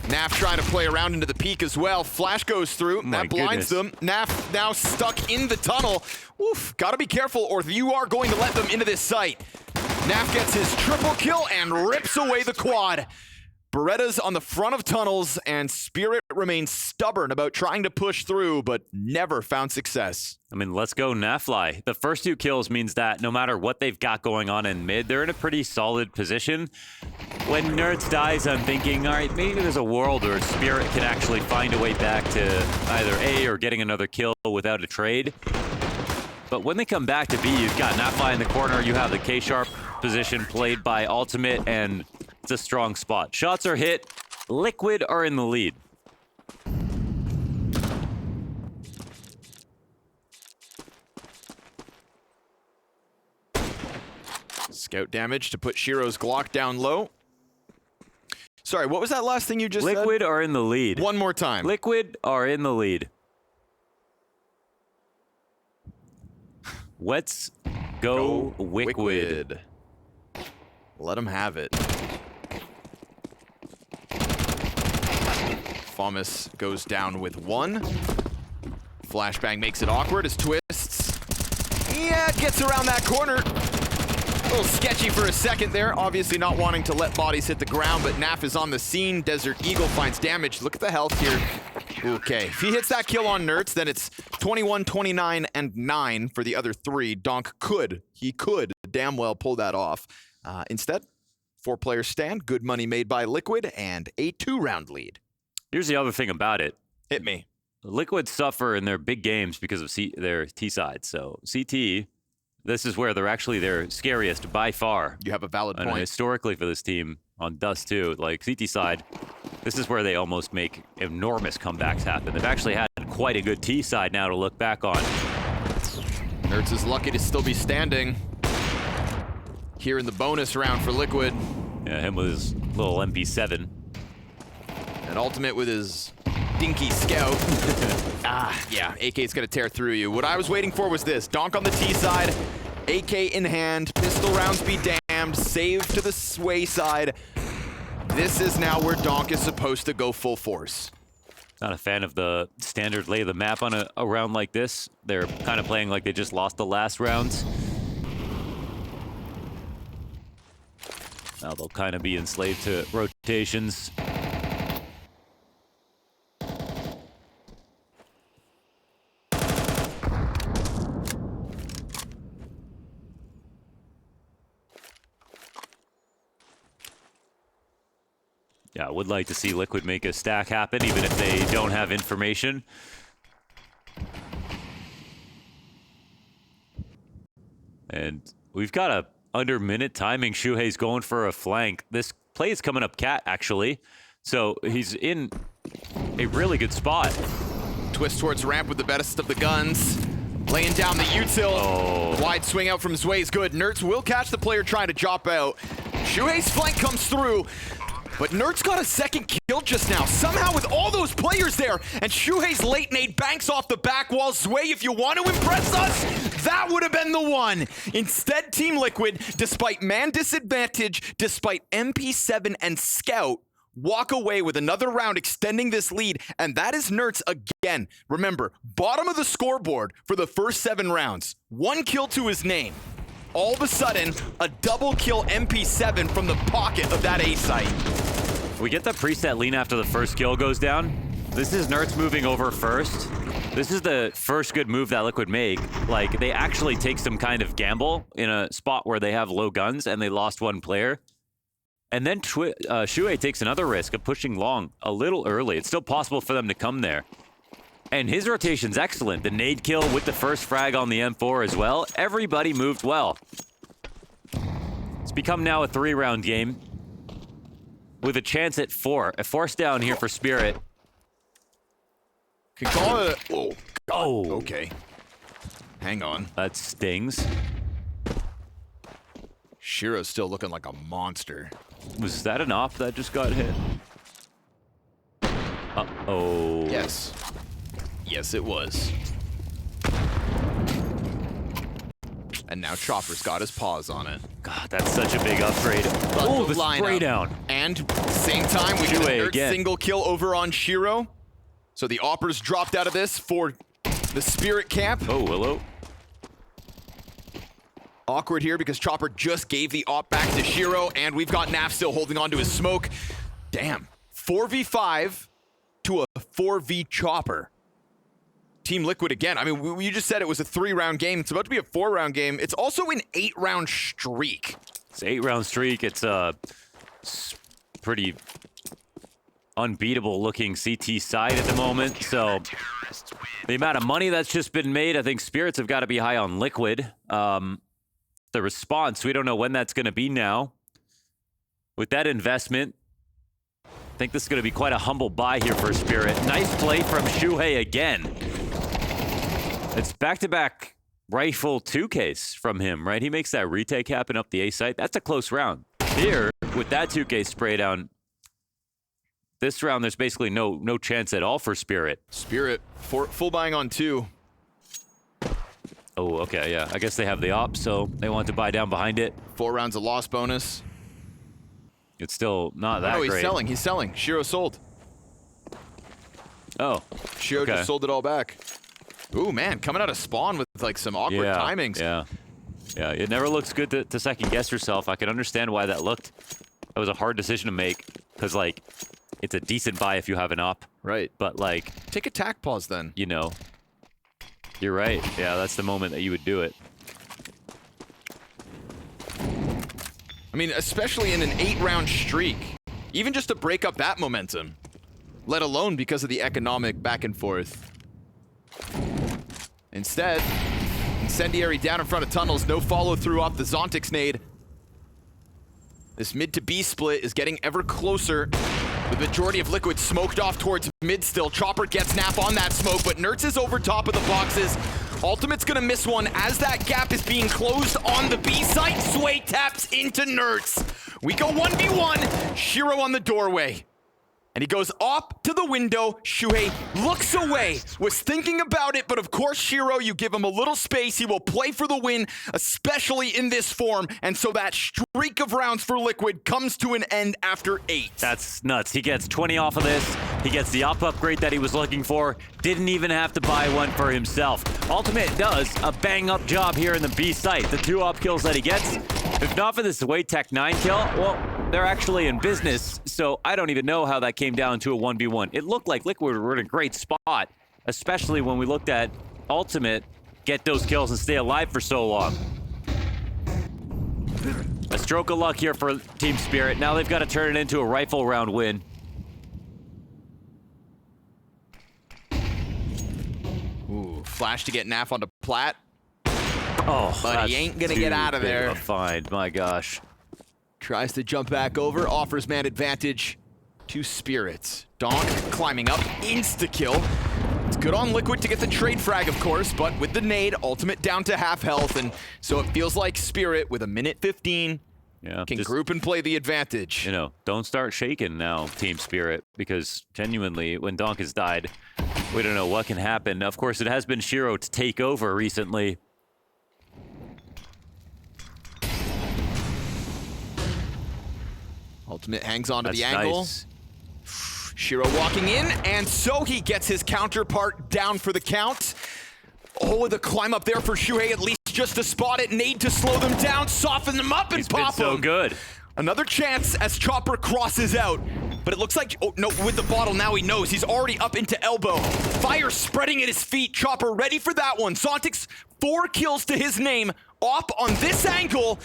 Naf trying to play around into the peak as well. Flash goes through. My that blinds goodness. them. Naf now stuck in the tunnel. Oof, gotta be careful or you are going to let them into this site. Naf gets his triple kill and rips away the quad. Beretta's on the front of tunnels, and Spirit remains stubborn about trying to push through, but never found success. I mean, let's go Nafly. The first 2 kills means that no matter what they've got going on in mid, they're in a pretty solid position. When Nertz dies, I'm thinking, all right, maybe there's a world where Spirit can actually find a way back to either A or getting another kill without a trade. But when they come back to B, you've got Nafly in the corner, you have the K-Sharp position played by Ultimate, and it's a strong spot. Shots are hit. Liquid are in the lead. Scout damage to put Shiro's Glock down low. Sorry, what was that last thing you just said? Liquid are in the lead. One more time. Liquid are in the lead. Let's go Liquid. Let him have it. Fomus goes down with 1. Flashbang makes it awkward as Twists. Yeah, gets around that corner. A little sketchy for a second there. Obviously not wanting to let bodies hit the ground, but Naf is on the scene. Desert Eagle finds damage. Look at the health here. Okay, if he hits that kill on Nertz, then it's 21, 29, and 9 for the other 3. Donk could damn well pull that off. Instead, 4-player stand, good money made by Liquid, and a 2-round lead. Here's the other thing about it. Hit me. Liquid suffer in their big games because of their T side. So CT, this is where they're actually their scariest by far. You have a valid And point. historically for this team on Dust too, like CT side, this is where they almost make enormous comebacks happen. They've actually had quite a good T side now to look back on. Nertz is lucky to still be standing here in the bonus round for Liquid. Yeah, him with his little MP7. And Ultimate with his dinky scout. Yeah, AK's gonna tear through you. What I was waiting for was this. Donk on the T side, AK in hand, pistol rounds be damned, save to the sway side. This is now where Donk is supposed to go full force. Not a fan of the standard lay of the map on a round like this. They're kind of playing like they just lost the last rounds. Now they'll kind of be enslaved to rotations. Yeah, I would like to see Liquid make a stack happen, even if they don't have information. And we've got a under-minute timing. Shuhei's going for a flank. This play is coming up cat, actually. So he's in a really good spot. Twist towards ramp with the best of the guns. Laying down the util. Oh. Wide swing out from Zway is good. Nertz will catch the player trying to drop out. Shuhei's flank comes through. But Nertz got a second kill just now, somehow with all those players there, and Shuhei's late nade banks off the back wall. Zway, if you want to impress us, that would have been the one. Instead, Team Liquid, despite man disadvantage, despite MP7 and Scout, walk away with another round extending this lead, and that is Nertz again. Remember, bottom of the scoreboard for the first 7 rounds. 1 kill to his name. All of a sudden, a double kill MP7 from the pocket of that A site. We get the preset lean after the first kill goes down. This is Nerds moving over first. This is the first good move that Liquid make. Like, they actually take some kind of gamble in a spot where they have low guns and they lost one player. And then Shuhei takes another risk of pushing long a little early. It's still possible for them to come there. And his rotation's excellent. The nade kill with the first frag on the M4 as well. Everybody moved well. It's become now a 3-round game with a chance at 4. A force down here for Spirit. Can call it a... Oh, Oh, okay. Hang on. that stings. Shiro's still looking like a monster. Was that an op that just got hit? Uh-oh. Yes. Yes, it was. And now Chopper's got his paws on it. God, that's such a big upgrade. But Oh, the spray lineup. down. And same time, we get a Shuhei nerd again. single kill over on Shiro. So the Oppers dropped out of this for the Spirit camp. Oh, Willow. Awkward here because Chopper just gave the op back to Shiro, and we've got Naf still holding on to his smoke. Damn. 4v5 to a 4v Chopper. Team Liquid again. I mean, you just said it was a 3-round game. It's about to be a 4-round game. It's also an 8-round streak. It's an 8-round streak. It's a pretty unbeatable looking CT side at the moment. So the amount of money that's just been made, I think Spirits have got to be high on Liquid. The response, we don't know when that's going to be now. With that investment, I think this is going to be quite a humble buy here for Spirit. Nice play from Shuhei again. It's back-to-back rifle 2 case from him, right? He makes that retake happen up the A site. That's a close round. Here, with that 2 case spray down, this round there's basically no chance at all for Spirit. Spirit, full buying on 2. Oh, okay, yeah. I guess they have the op, so they want to buy down behind it. 4 rounds of loss bonus. It's still not that Oh, he's great. selling. He's selling. Shiro sold. Oh, Shiro okay. just sold it all back. Ooh, man, coming out of spawn with like some awkward timings. Yeah, yeah. It never looks good to second guess yourself. I can understand why that looked. That was a hard decision to make because like it's a decent buy if you have an op, Right. but like Take a tack pause then. you know, you're right. Yeah, that's the moment that you would do it. I mean, especially in an 8-round streak. Even just to break up that momentum. Let alone because of the economic back and forth. Instead, incendiary down in front of tunnels, no follow through off the Zontix nade. This mid to B split is getting ever closer. The majority of Liquid smoked off towards mid still. Chopper gets Nap on that smoke, but Nertz is over top of the boxes. Ultimate's gonna miss one as that gap is being closed on the B site. Sway taps into Nertz. We go 1v1, Shiro on the doorway. And he goes up to the window. Shuhei looks away, was thinking about it, but of course, Shiro, you give him a little space. He will play for the win, especially in this form. And so that streak of rounds for Liquid comes to an end after 8. That's nuts. He gets 20 off of this. He gets the op upgrade that he was looking for. Didn't even have to buy one for himself. Ultimate does a bang-up job here in the B site. The 2 op kills that he gets, if not for this Wade Tech 9 kill, well, they're actually in business, so I don't even know how that came down to a 1v1. It looked like Liquid were in a great spot, especially when we looked at Ultimate get those kills and stay alive for so long. A stroke of luck here for Team Spirit. Now they've got to turn it into a rifle round win. Ooh, flash to get Naf onto Plat. Oh, But he that's ain't gonna too get out of big there. A find, my gosh. Tries to jump back over, offers man advantage to Spirits. Donk climbing up, insta-kill. It's good on Liquid to get the trade frag, of course, but with the nade, Ultimate down to half health, and so it feels like Spirit, with a minute 15, Yeah, can just, group and play the advantage. you know, don't start shaking now, Team Spirit, because genuinely, when Donk has died, we don't know what can happen. Of course, it has been Shiro to take over recently. Ultimate hangs on to That's the angle. nice. Shiro walking in, and so he gets his counterpart down for the count. Oh, the climb up there for Shuhei, at least just to spot it. Nade to slow them down, soften them up, and He's been pop so them. good. Another chance as Chopper crosses out. but it looks like, oh no, with the bottle now he knows. He's already up into elbow. Fire spreading at his feet. Chopper ready for that one. Zontic's 4 kills to his name. Op on this angle,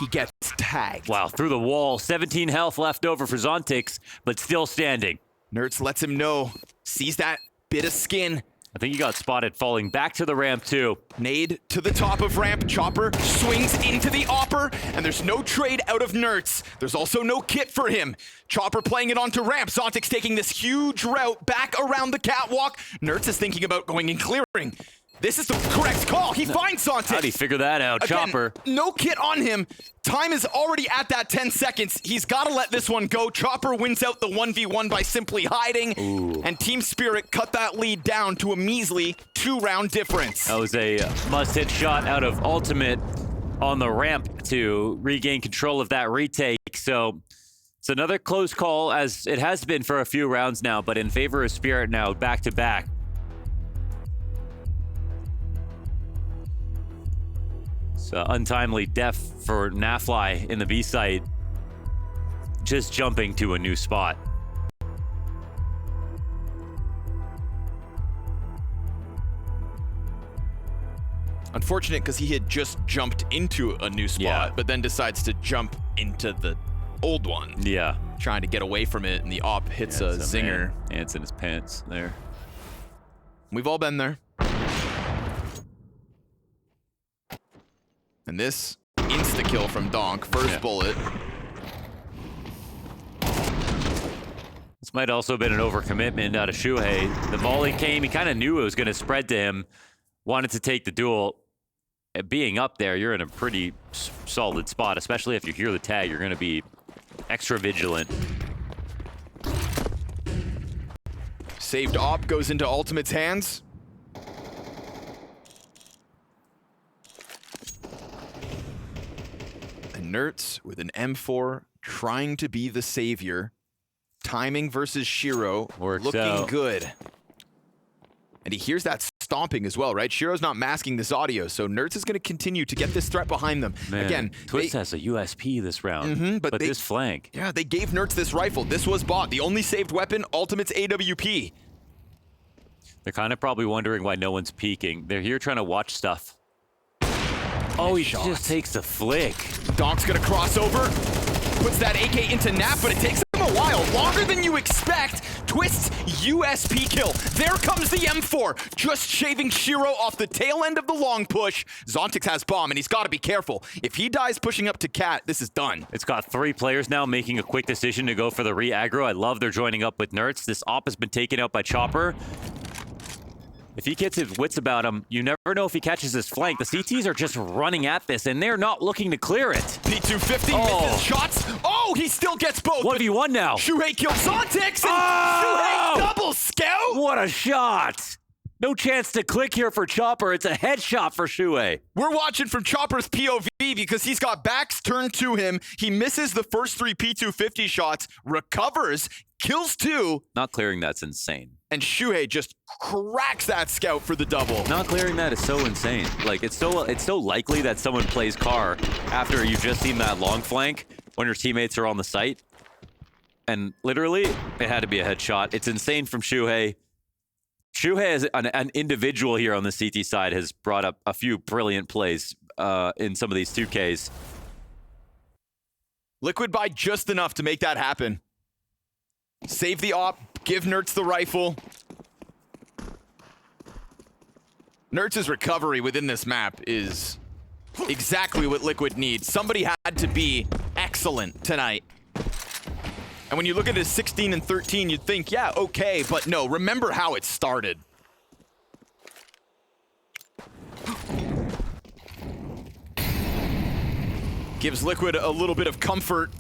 he gets tagged. Wow, through the wall. 17 health left over for Zontix, but still standing. Nertz lets him know. Sees that bit of skin. I think he got spotted falling back to the ramp too. Nade to the top of ramp. Chopper swings into the Opper, and there's no trade out of Nertz. There's also no kit for him. Chopper playing it onto ramp. Zontix taking this huge route back around the catwalk. Nertz is thinking about going and clearing. This is the correct call. He finds Zontix. How'd he figure that out? Again, Chopper. no kit on him. Time is already at that 10 seconds. He's got to let this one go. Chopper wins out the 1v1 by simply hiding. Ooh. And Team Spirit cut that lead down to a measly 2-round difference. That was a must-hit shot out of Ultimate on the ramp to regain control of that retake. So it's another close call, as it has been for a few rounds now, but in favor of Spirit now, back-to-back. So untimely death for Nafly in the B site, just jumping to a new spot. Unfortunate, because he had just jumped into a new spot, but then decides to jump into the old one. Yeah. Trying to get away from it, and the op hits a zinger. Ants in his pants there. We've all been there. And this insta-kill from Donk, first bullet. This might also have been an overcommitment out of Shuhei. The volley came, he kind of knew it was going to spread to him, wanted to take the duel. Being up there, you're in a pretty solid spot, especially if you hear the tag, you're going to be extra vigilant. Saved op goes into Ultimate's hands. Nertz with an M4 trying to be the savior. Timing versus Shiro. Works looking out. good. And he hears that stomping as well, right? Shiro's not masking this audio, so Nertz is going to continue to get this threat behind them. Man, Again, Twist has a USP this round, but this flank. Yeah, they gave Nertz this rifle. This was bought. The only saved weapon, Ultimate's AWP. They're kind of probably wondering why no one's peeking. They're here trying to watch stuff. Oh, he just takes the flick. Donk's gonna cross over, puts that AK into Nap, but it takes him a while, longer than you expect. Twist's USP kill. There comes the M4, just shaving Shiro off the tail end of the long push. Zontix has bomb, and he's got to be careful. If he dies pushing up to Cat, this is done. It's got 3 players now making a quick decision to go for the re-aggro. I love they're joining up with Nertz. This op has been taken out by Chopper. If he gets his wits about him, you never know if he catches his flank. The CTs are just running at this, and they're not looking to clear it. P250 misses shots. Oh, he still gets both. 1v1 now. Shuhei kills Zontix, and Shuhei double scout. What a shot. No chance to click here for Chopper. It's a headshot for Shuhei. We're watching from Chopper's POV because he's got backs turned to him. He misses the first 3 P250 shots, recovers, kills 2. Not clearing that's insane. And Shuhei just cracks that scout for the double. Not clearing that is so insane. Like, it's so likely that someone plays car after you've just seen that long flank when your teammates are on the site. And literally, it had to be a headshot. It's insane from Shuhei. Shuhei, as an individual here on the CT side, has brought up a few brilliant plays in some of these 2Ks. Liquid by just enough to make that happen. Save the op, give Nertz the rifle. Nertz's recovery within this map is exactly what Liquid needs. Somebody had to be excellent tonight. And when you look at his 16 and 13, you'd think, yeah, okay, but no, remember how it started. Gives Liquid a little bit of comfort.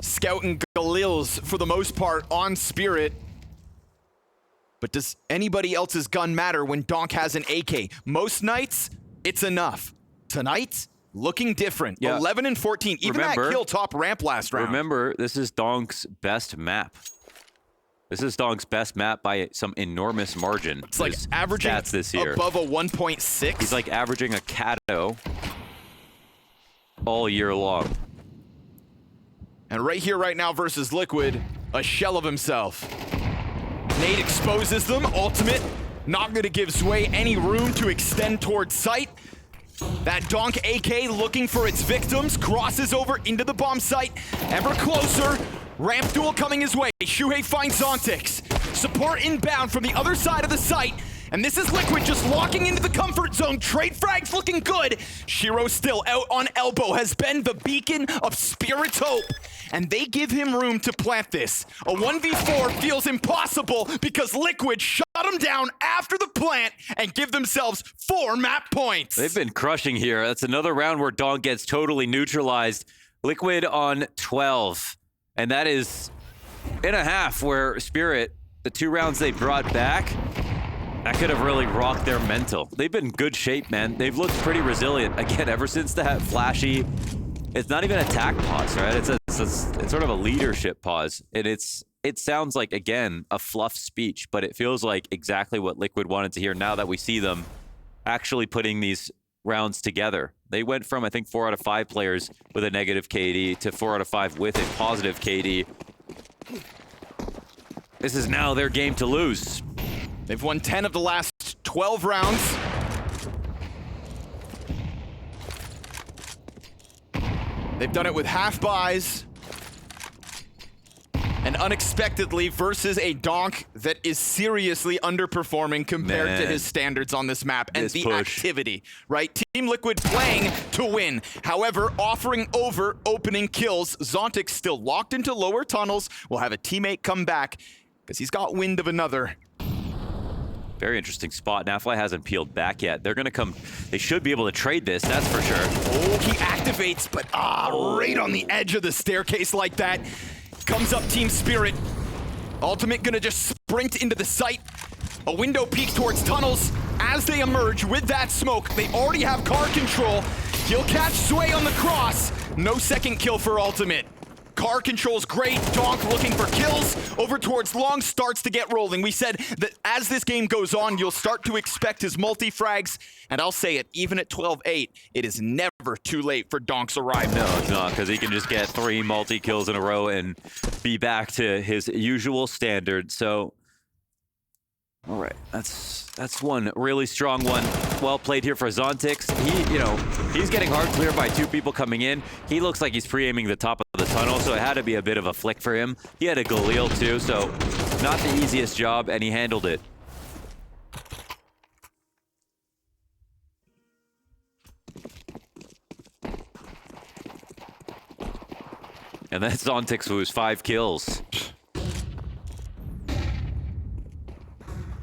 Scout and Galils, for the most part, on Spirit. But does anybody else's gun matter when Donk has an AK? Most nights, it's enough. Tonight, looking different. Yeah. 11 and 14. Even that kill top ramp last round. Remember, this is Donk's best map. This is Donk's best map by some enormous margin. It's like averaging stats this year. Above a 1.6. He's like averaging a Cato all year long. And right here, right now versus Liquid, a shell of himself. Nade exposes them, ultimate. Not gonna give Zwei any room to extend towards site. That Donk AK looking for its victims, crosses over into the bomb site, ever closer. Ramp duel coming his way. Shuhei finds Zontix. Support inbound from the other side of the site. And this is Liquid just locking into the comfort zone. Trade frags looking good. Shiro still out on elbow, has been the beacon of Spirit's hope. And they give him room to plant this. A 1v4 feels impossible because Liquid shut him down after the plant and give themselves 4 map points. They've been crushing here. That's another round where Donk gets totally neutralized. Liquid on 12. And that is in a half where Spirit, the 2 rounds they brought back, that could have really rocked their mental. They've been in good shape, man. They've looked pretty resilient. Again, ever since that flashy, it's not even attack pause, right? It's sort of a leadership pause. And it sounds like, again, a fluff speech, but it feels like exactly what Liquid wanted to hear now that we see them actually putting these rounds together. They went from, I think, 4 out of 5 players with a negative KD to 4 out of 5 with a positive KD. This is now their game to lose. They've won 10 of the last 12 rounds. They've done it with half buys. And unexpectedly versus a Donk that is seriously underperforming compared to his standards on this map and the activity, right? Team Liquid playing to win. However, offering over opening kills. Zontix still locked into lower tunnels. Will have a teammate come back because he's got wind of another. Very interesting spot. Nafly hasn't peeled back yet. They're going to come. They should be able to trade this, that's for sure. Oh, he activates, but right on the edge of the staircase like that. Comes up Team Spirit. Ultimate gonna just sprint into the site. A window peek towards tunnels. As they emerge with that smoke, they already have car control. He'll catch Zwei on the cross. No second kill for Ultimate. Car control's great. Donk looking for kills. Over towards long, starts to get rolling. We said that as this game goes on, you'll start to expect his multi-frags. And I'll say it, even at 12-8, it is never too late for Donk's arrival. No, it's not, because he can just get 3 multi-kills in a row and be back to his usual standard. So, all right, that's one really strong one. Well played here for Zontix. He's getting hard clear by 2 people coming in. He looks like he's pre-aiming the top of the tunnel, so it had to be a bit of a flick for him. He had a Galil too, so not the easiest job, and he handled it. And that's Zontix, who's 5 kills.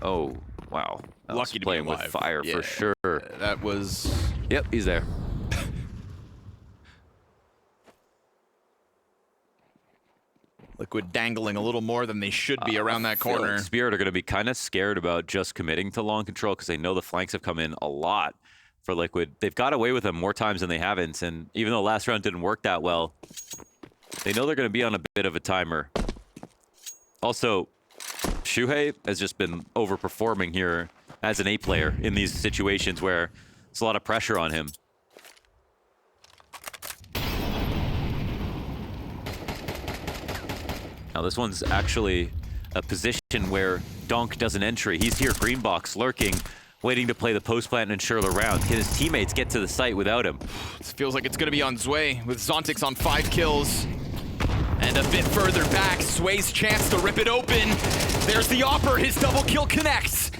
Oh, wow. Lucky to playing be with alive. fire for sure. That was... Yep, he's there. Liquid dangling a little more than they should be around that corner. Like Spirit are going to be kind of scared about just committing to long control because they know the flanks have come in a lot for Liquid. They've got away with them more times than they haven't, and even though last round didn't work that well, they know they're going to be on a bit of a timer. Also, Shuhei has just been overperforming here as an A player in these situations where there's a lot of pressure on him. Now this one's actually a position where Donk does an entry. He's here, green box, lurking, waiting to play the post plant and ensure the round. Can his teammates get to the site without him? This feels like it's going to be on Zwei with Zontix on 5 kills. And a bit further back, Zwei's chance to rip it open. There's the Opper, his double kill connects.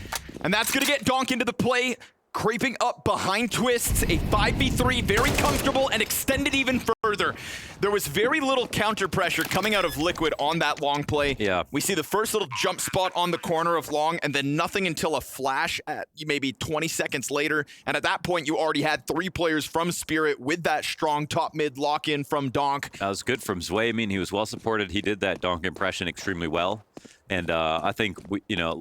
And that's going to get Donk into the play. Creeping up behind Twists, a 5v3, very comfortable and extended even further. There was very little counter pressure coming out of Liquid on that long play. Yeah. We see the first little jump spot on the corner of long, and then nothing until a flash at maybe 20 seconds later. And at that point, you already had 3 players from Spirit with that strong top-mid lock-in from Donk. That was good from Zwei. I mean, he was well supported. He did that Donk impression extremely well. And I think,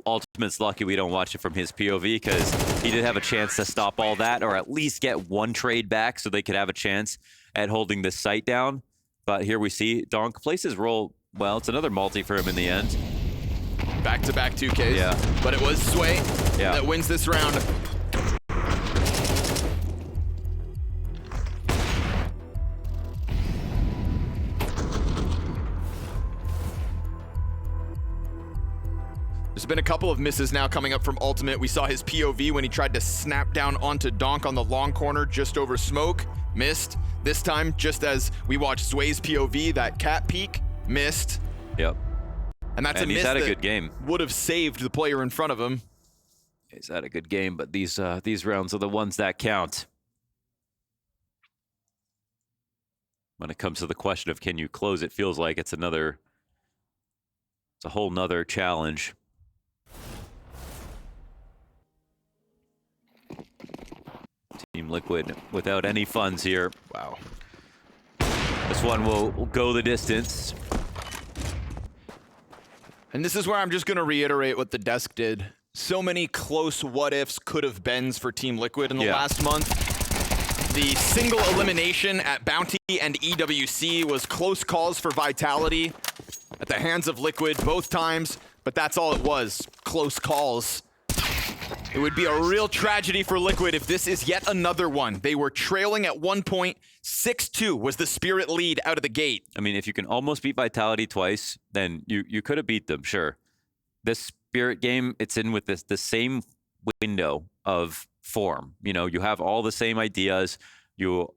Ultimate's lucky we don't watch it from his POV because he did have a chance to stop all that or at least get 1 trade back so they could have a chance at holding this site down. But here we see Donk plays his role well. It's another multi for him in the end. Back-to-back 2Ks. Yeah. But it was Zwei that wins this round. There's been a couple of misses now coming up from Ultimate. We saw his POV when he tried to snap down onto Donk on the long corner just over smoke. Missed. This time, just as we watched Zway's POV, that cat peek, missed. Yep. And that's a miss he's had a that good game. would have saved the player in front of him. He's had a good game, but these rounds are the ones that count. When it comes to the question of can you close, it feels like it's a whole nother challenge. Team Liquid without any funds here. Wow. This one will go the distance. And this is where I'm just going to reiterate what the desk did. So many close what-ifs, could-have-beens for Team Liquid in the last month. The single elimination at Bounty and EWC was close calls for Vitality at the hands of Liquid both times, but that's all it was, close calls. It would be a real tragedy for Liquid if this is yet another one. They were trailing at one point. 6-2 was the Spirit lead out of the gate. I mean, if you can almost beat Vitality twice, then you could have beat them, sure. This Spirit game, it's in with the same window of form. You know, you have all the same ideas. You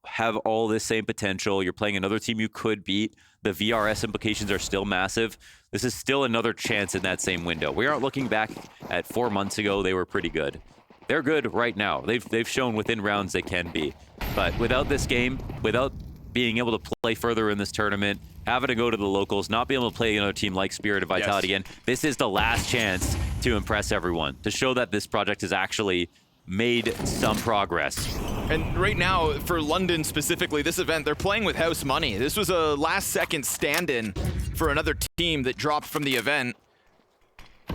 have all the same potential. You're playing another team you could beat. The VRS implications are still massive. This is still another chance in that same window. We aren't looking back at 4 months ago. They were pretty good. They're good right now. They've shown within rounds they can be. But without this game, without being able to play further in this tournament, having to go to the locals, not being able to play another team like Spirit of Vitality again, this is the last chance to impress everyone, to show that this project has actually made some progress. And right now, for London specifically, this event, they're playing with house money. This was a last-second stand-in for another team that dropped from the event.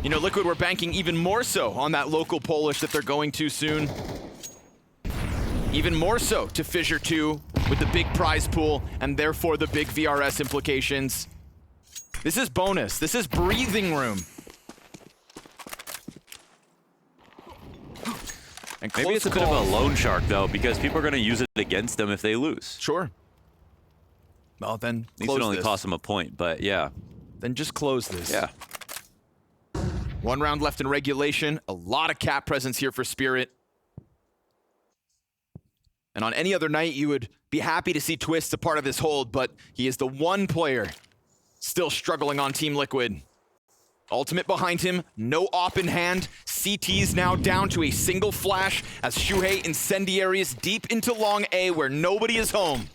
You know, Liquid were banking even more so on that local Polish that they're going to soon. Even more so to Fissure 2 with the big prize pool and therefore the big VRS implications. This is bonus. This is breathing room. And maybe it's a bit of a loan shark, though, because people are going to use it against them if they lose. Sure. Well, then at least it only costs them a point, but yeah. Then just close this. Yeah. 1 round left in regulation. A lot of cap presence here for Spirit. And on any other night, you would be happy to see Twist a part of this hold, but he is the one player still struggling on Team Liquid. Ultimate behind him, no op in hand. CT's now down to a single flash as Shuhei incendiaries deep into long A where nobody is home.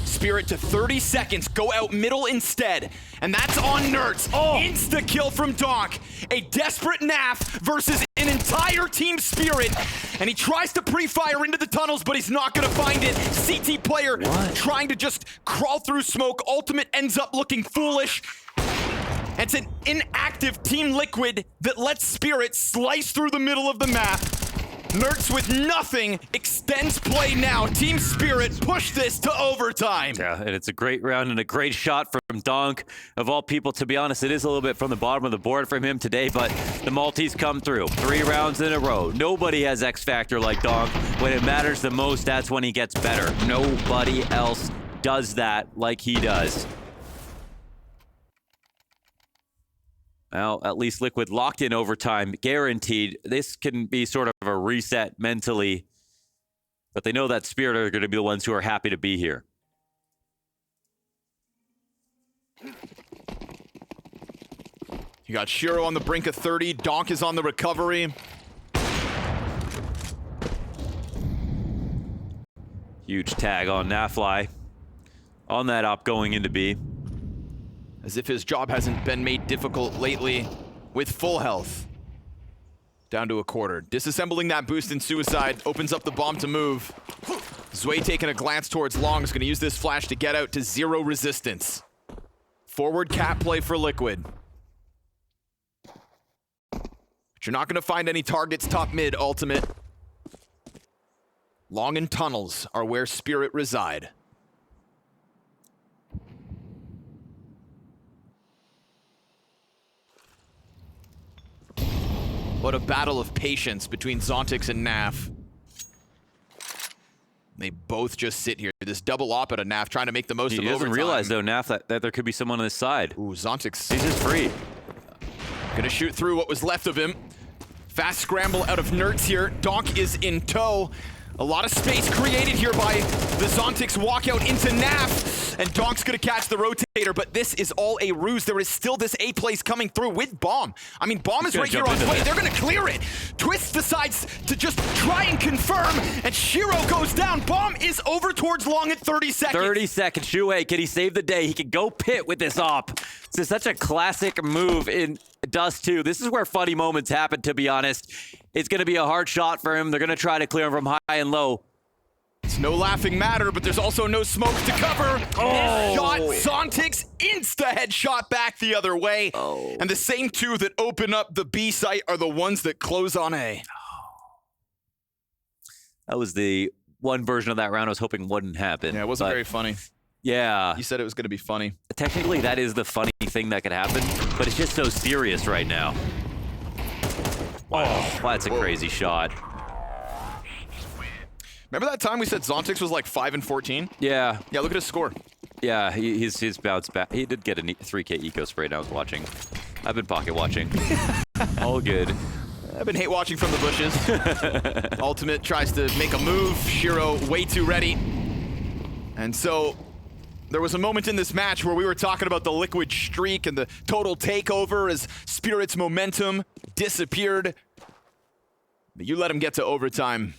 Spirit to 30 seconds, go out middle instead. And that's on Nerds. Insta-kill from Donk. A desperate NAF versus an entire Team Spirit. And he tries to pre-fire into the tunnels, but he's not gonna find it. CT player trying to just crawl through smoke. Ultimate ends up looking foolish. It's an inactive Team Liquid that lets Spirit slice through the middle of the map. Nerds with nothing extends play now. Team Spirit push this to overtime. Yeah, and it's a great round and a great shot from Donk. Of all people, to be honest, it is a little bit from the bottom of the board from him today, but the Maltese come through. 3 rounds in a row. Nobody has X Factor like Donk. When it matters the most, that's when he gets better. Nobody else does that like he does. Well, at least Liquid locked in overtime, guaranteed. This can be sort of a reset mentally, but they know that Spirit are going to be the ones who are happy to be here. You got Shiro on the brink of 30. Donk is on the recovery. Huge tag on Nafly. On that op going into B. As if his job hasn't been made difficult lately with full health. Down to a quarter. Disassembling that boost in Suicide opens up the bomb to move. Zway taking a glance towards Long is going to use this flash to get out to 0 resistance. Forward cap play for Liquid. But you're not going to find any targets top mid, Ultimate. Long and tunnels are where Spirit reside. What a battle of patience between Zontix and Naf. They both just sit here. This double op at a Naf trying to make the most of overtime. He doesn't realize, though, Naf, that there could be someone on his side. Ooh, Zontix. He's just free. Gonna shoot through what was left of him. Fast scramble out of Nerds here. Donk is in tow. A lot of space created here by the Zontics walkout into Naf. And Donk's gonna catch the rotator, but this is all a ruse. There is still this A place coming through with Bomb. I mean, Bomb is right here on play. They're gonna clear it. Twist decides to just try and confirm, and Shiro goes down. Bomb is over towards long at 30 seconds. 30 seconds. Shuhei, can he save the day? He can go pit with this op. This is such a classic move in Dust 2. This is where funny moments happen, to be honest. It's going to be a hard shot for him. They're going to try to clear him from high and low. It's no laughing matter, but there's also no smoke to cover. Oh. Shot, Zontics, insta-headshot back the other way. Oh. And the same two that open up the B site are the ones that close on A. That was the one version of that round I was hoping wouldn't happen. Yeah, it wasn't very funny. Yeah. You said it was going to be funny. Technically, that is the funny thing that could happen, but it's just so serious right now. Wow, that's a crazy shot. Remember that time we said Zontics was like 5-14? Yeah. Yeah, look at his score. Yeah, his bounce back. He did get a 3K eco spray, and I was watching. I've been pocket watching. All good. I've been hate watching from the bushes. Ultimate tries to make a move. Shiro way too ready. And so there was a moment in this match where we were talking about the Liquid streak and the total takeover as Spirit's momentum disappeared. But you let him get to overtime.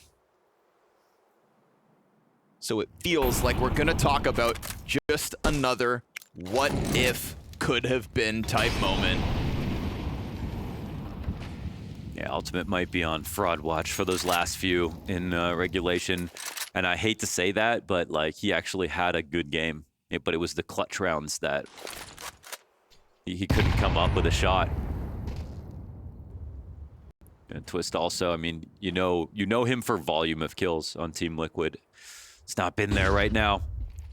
So it feels like we're gonna talk about just another what if could have been type moment. Yeah, Ultimate might be on fraud watch for those last few in regulation. And I hate to say that, but like he actually had a good game. But it was the clutch rounds that he couldn't come up with a shot. And Twist also, I mean, you know him for volume of kills on Team Liquid. It's not been there right now.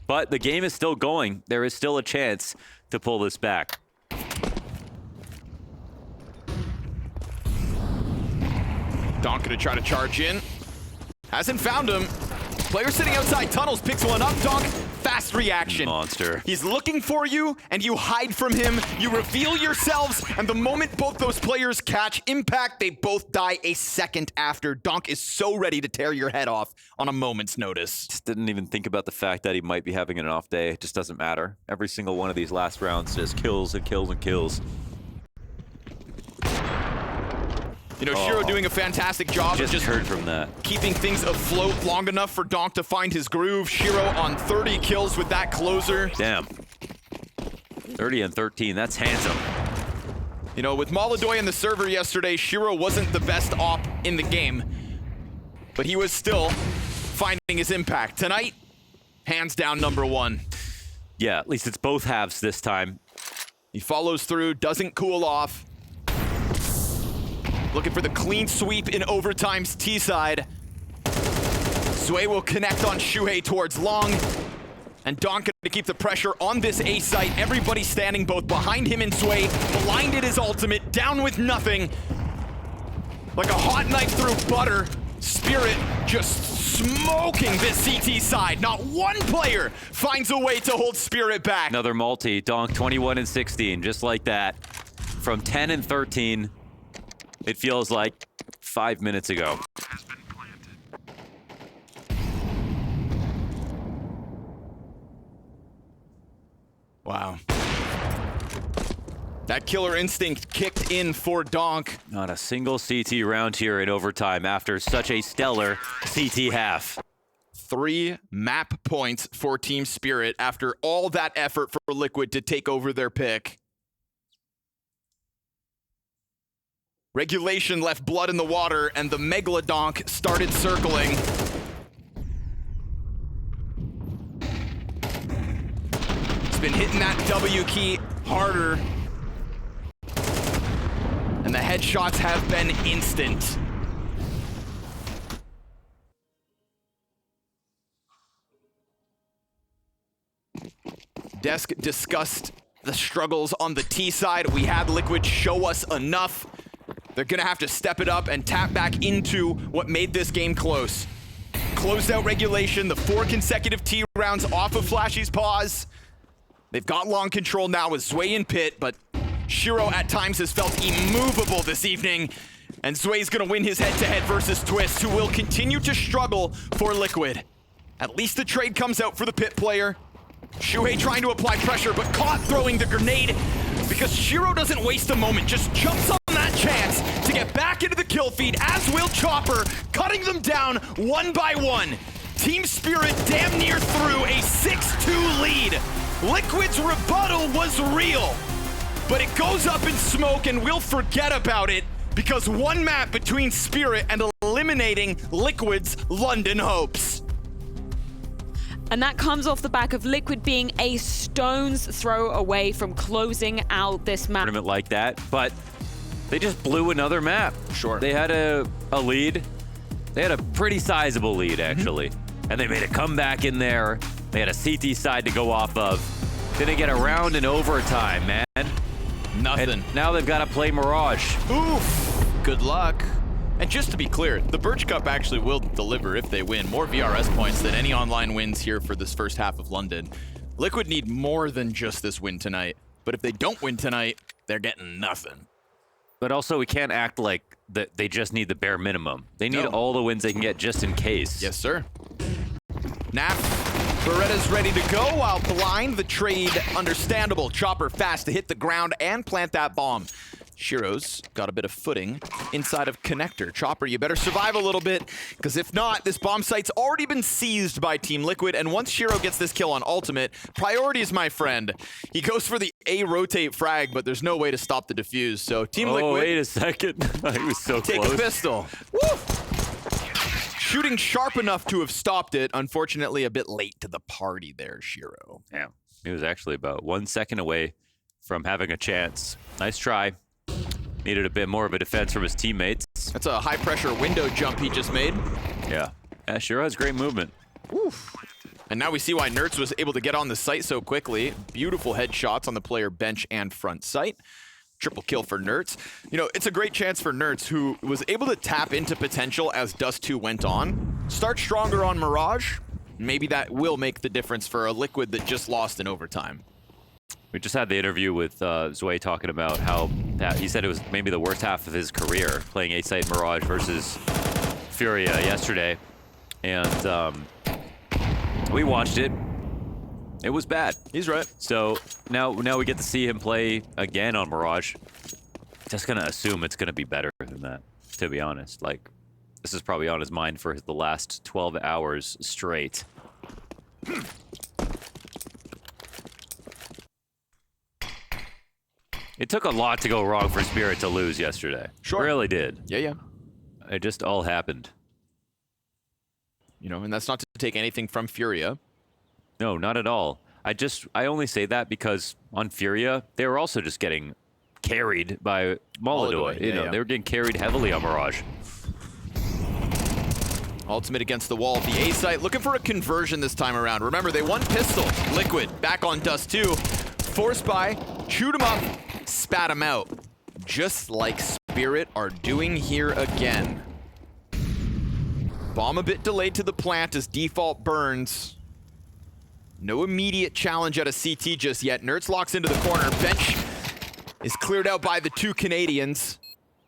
But the game is still going. There is still a chance to pull this back. Donk gonna try to charge in. Hasn't found him. Player sitting outside tunnels picks one up. Donk, fast reaction. Monster. He's looking for you, and you hide from him. You reveal yourselves, and the moment both those players catch impact, they both die a second after. Donk is so ready to tear your head off on a moment's notice. Just didn't even think about the fact that he might be having an off day. It just doesn't matter. Every single one of these last rounds just kills and kills and kills. You know, Shiro doing a fantastic job of just heard from that. Keeping things afloat long enough for Donk to find his groove. Shiro on 30 kills with that closer. Damn. 30 and 13, that's handsome. You know, with Maladoy in the server yesterday, Shiro wasn't the best op in the game, but he was still finding his impact. Tonight, hands down #1. Yeah, at least it's both halves this time. He follows through, doesn't cool off. Looking for the clean sweep in overtime's T-side. Sway will connect on Shuhei towards long. And Donk to keep the pressure on this A site. Everybody standing both behind him and Sway. Blinded his ultimate, down with nothing. Like a hot knife through butter. Spirit just smoking this CT side. Not one player finds a way to hold Spirit back. Another multi, Donk 21 and 16, just like that. From 10 and 13. It feels like 5 minutes ago. Wow. That killer instinct kicked in for Donk. Not a single CT round here in overtime after such a stellar CT half. 3 map points for Team Spirit after all that effort for Liquid to take over their pick. Regulation left blood in the water, and the Megalodonk started circling. He's been hitting that W key harder. And the headshots have been instant. Desk discussed the struggles on the T side. We had Liquid show us enough. They're gonna have to step it up and tap back into what made this game close. Closed out regulation, the 4 consecutive T rounds off of Flashy's pause. They've got long control now with Zway in pit, but Shiro at times has felt immovable this evening. And Zway's gonna win his head-to-head versus Twist, who will continue to struggle for Liquid. At least the trade comes out for the pit player. Shuhei trying to apply pressure, but caught throwing the grenade because Shiro doesn't waste a moment, just jumps on that chance to get back into the kill feed, as will Chopper, cutting them down one by one. Team Spirit damn near through a 6-2 lead. Liquid's rebuttal was real, but it goes up in smoke and we'll forget about it because one map between Spirit and eliminating Liquid's London hopes. And that comes off the back of Liquid being a stone's throw away from closing out this map. Tournament like that, but they just blew another map. Sure. They had a lead. They had a pretty sizable lead, actually. And they made a comeback in there. They had a CT side to go off of. Didn't get around in overtime, man. Nothing. And now they've got to play Mirage. Oof. Good luck. And just to be clear, the Birch Cup actually will deliver if they win more VRS points than any online wins here for this first half of London. Liquid need more than just this win tonight. But if they don't win tonight, they're getting nothing. But also, we can't act like that they just need the bare minimum. They need all the wins they can get just in case. Yes, sir. Nap, Beretta's ready to go while Blind, the trade, understandable. Chopper fast to hit the ground and plant that bomb. Shiro's got a bit of footing inside of Connector. Chopper, you better survive a little bit, because if not, this bomb site's already been seized by Team Liquid, and once Shiro gets this kill on ultimate, priorities, my friend. He goes for the A rotate frag, but there's no way to stop the defuse, so Team Liquid... Oh, wait a second. He was so take close. a pistol. Woo! Shooting sharp enough to have stopped it. Unfortunately, a bit late to the party there, Shiro. Yeah, he was actually about 1 second away from having a chance. Nice try. Needed a bit more of a defense from his teammates. That's a high-pressure window jump he just made. Yeah. Shiro has great movement. Oof. And now we see why Nertz was able to get on the site so quickly. Beautiful headshots on the player bench and front site. Triple kill for Nertz. You know, it's a great chance for Nertz, who was able to tap into potential as Dust 2 went on. Start stronger on Mirage. Maybe that will make the difference for a Liquid that just lost in overtime. We just had the interview with Zway talking about how he said it was maybe the worst half of his career playing A-Site Mirage versus Furia yesterday. And we watched it. It was bad. He's right. So now we get to see him play again on Mirage. Just gonna assume it's gonna be better than that, to be honest. Like, this is probably on his mind for the last 12 hours straight. It took a lot to go wrong for Spirit to lose yesterday. Sure. It really did. Yeah. It just all happened. You know, and that's not to take anything from Furia. No, not at all. I only say that because on Furia, they were also just getting carried by Molidoy. You know, they were getting carried heavily on Mirage. Ultimate against the wall. The A site looking for a conversion this time around. Remember, they won pistol. Liquid back on Dust 2. Force buy, chewed him up, spat him out. Just like Spirit are doing here again. Bomb a bit delayed to the plant as default burns. No immediate challenge at a CT just yet. Nertz locks into the corner. Bench is cleared out by the two Canadians.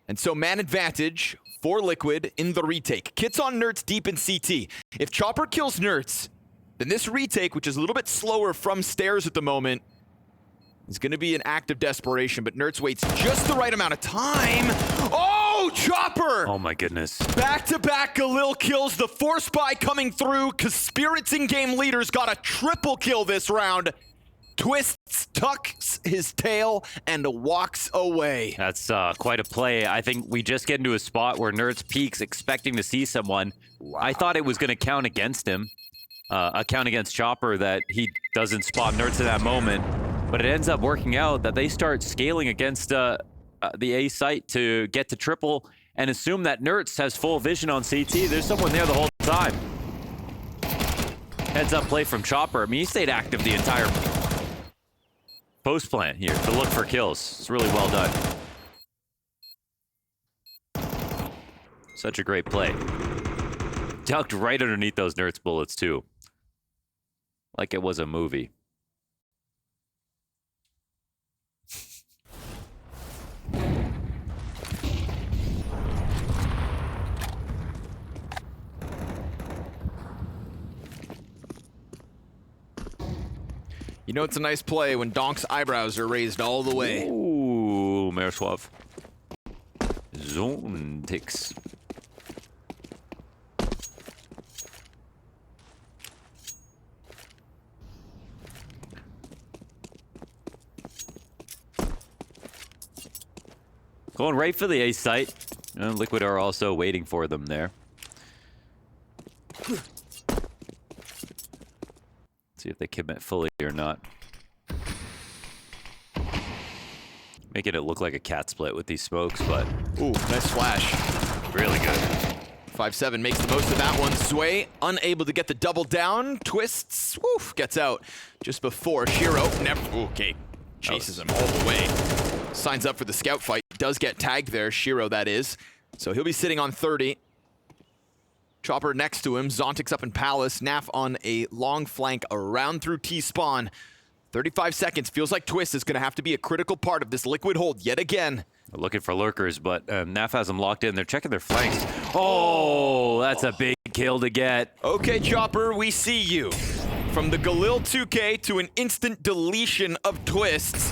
And so man advantage for Liquid in the retake. Kits on Nertz deep in CT. If Chopper kills Nertz, then this retake, which is a little bit slower from stairs at the moment, is going to be an act of desperation, but Nertz waits just the right amount of time. Oh, Chopper! Oh my goodness. Back-to-back Galil kills, the force buy coming through, because Spirit's in-game leaders got a triple kill this round. Twists, tucks his tail, and walks away. That's quite a play. I think we just get into a spot where Nertz peeks expecting to see someone. Wow. I thought it was going to count against him. A count against Chopper that he doesn't spot Nertz in that moment. But it ends up working out that they start scaling against the A site to get to triple and assume that Nertz has full vision on CT. There's someone there the whole time. Heads up play from Chopper. I mean, he stayed active the entire post plant here to look for kills. It's really well done. Such a great play. Ducked right underneath those Nertz bullets too. Like it was a movie. You know it's a nice play when Donk's eyebrows are raised all the way. Ooh, Mirage. Zone ticks. Going right for the A site. Liquid are also waiting for them there. See if they commit fully or not. Making it look like a cat split with these smokes, but Ooh, nice flash. really good. 5-7 makes the most of that one. Sway unable to get the double down. Twists, woof, gets out just before Shiro. Never, okay, chases him all the way. Signs up for the scout fight. Does get tagged there, Shiro that is. So he'll be sitting on 30. Chopper next to him. Zontic's up in Palace. Naf on a long flank around through T-spawn. 35 seconds. Feels like Twist is going to have to be a critical part of this Liquid hold yet again. They're looking for lurkers, but Naf has them locked in. They're checking their flanks. Oh, that's a big kill to get. Okay, Chopper, we see you. From the Galil 2K to an instant deletion of Twists.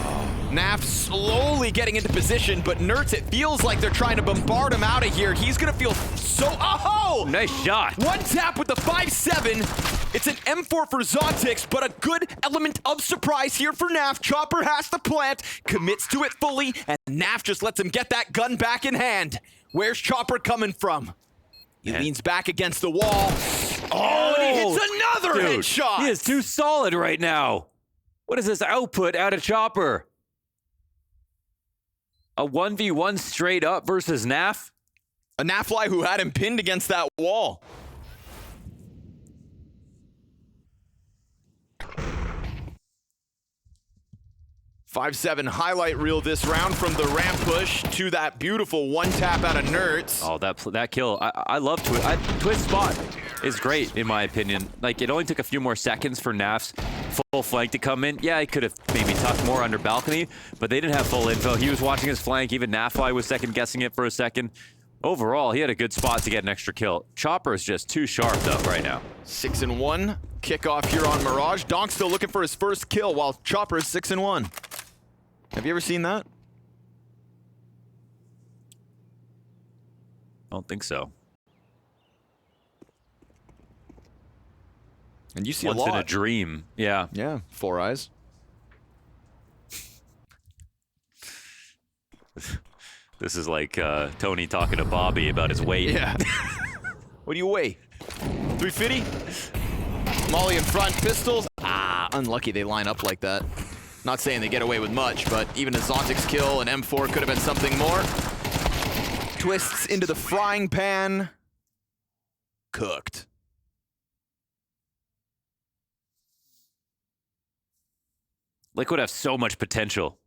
Naf slowly getting into position, but Nerds, it feels like they're trying to bombard him out of here. He's gonna feel so, oh! Nice shot. One tap with the 5-7. It's an M4 for Zontix, but a good element of surprise here for Naf. Chopper has the plant, commits to it fully, and Naf just lets him get that gun back in hand. Where's Chopper coming from? He leans back against the wall. Oh, and he hits another headshot! He is too solid right now. What is this output out of Chopper? A 1v1 straight up versus Naf? A Nafly who had him pinned against that wall. .57 highlight reel this round from the ramp push to that beautiful one tap out of Nerds. Oh, that kill. I love Twist. Twist spot is great, in my opinion. Like, it only took a few more seconds for Naf's full flank to come in. Yeah, he could have maybe tucked more under balcony, but they didn't have full info. He was watching his flank. Even Nafly was second guessing it for a second. Overall, he had a good spot to get an extra kill. Chopper is just too sharp, though, right now. 6-1. Kickoff here on Mirage. Donk still looking for his first kill while Chopper is 6-1. Have you ever seen that? I don't think so. And you see Once a lot. in a dream. Yeah. Yeah, 4 eyes. This is like Tony talking to Bobby about his weight. Yeah. What do you weigh? 350? Molly in front, pistols. Ah, unlucky they line up like that. Not saying they get away with much, but even a Zontix kill, an M4 could have been something more. Twists into the frying pan. Cooked. Liquid have so much potential.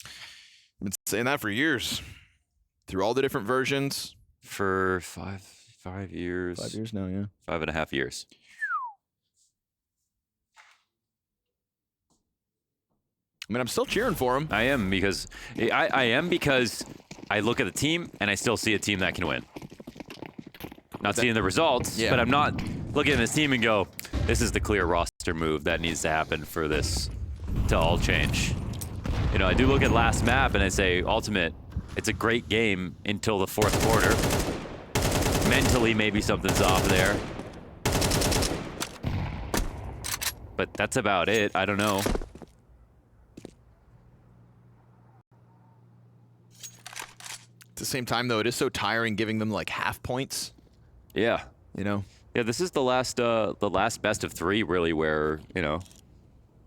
I've been saying that for years. Through all the different versions. For five years. 5 years now, yeah. 5.5 years. I mean, I'm still cheering for him. I am because I look at the team and I still see a team that can win. Not seeing the results, Yeah. but I'm not looking at this team and go, this is the clear roster move that needs to happen for this to all change. You know, I do look at last map and I say, Ultimate, it's a great game until the fourth quarter. Mentally, maybe something's off there. But that's about it. I don't know. At the same time, though, it is so tiring giving them like half points. Yeah. You know? Yeah, this is the last best of 3, really, where, you know,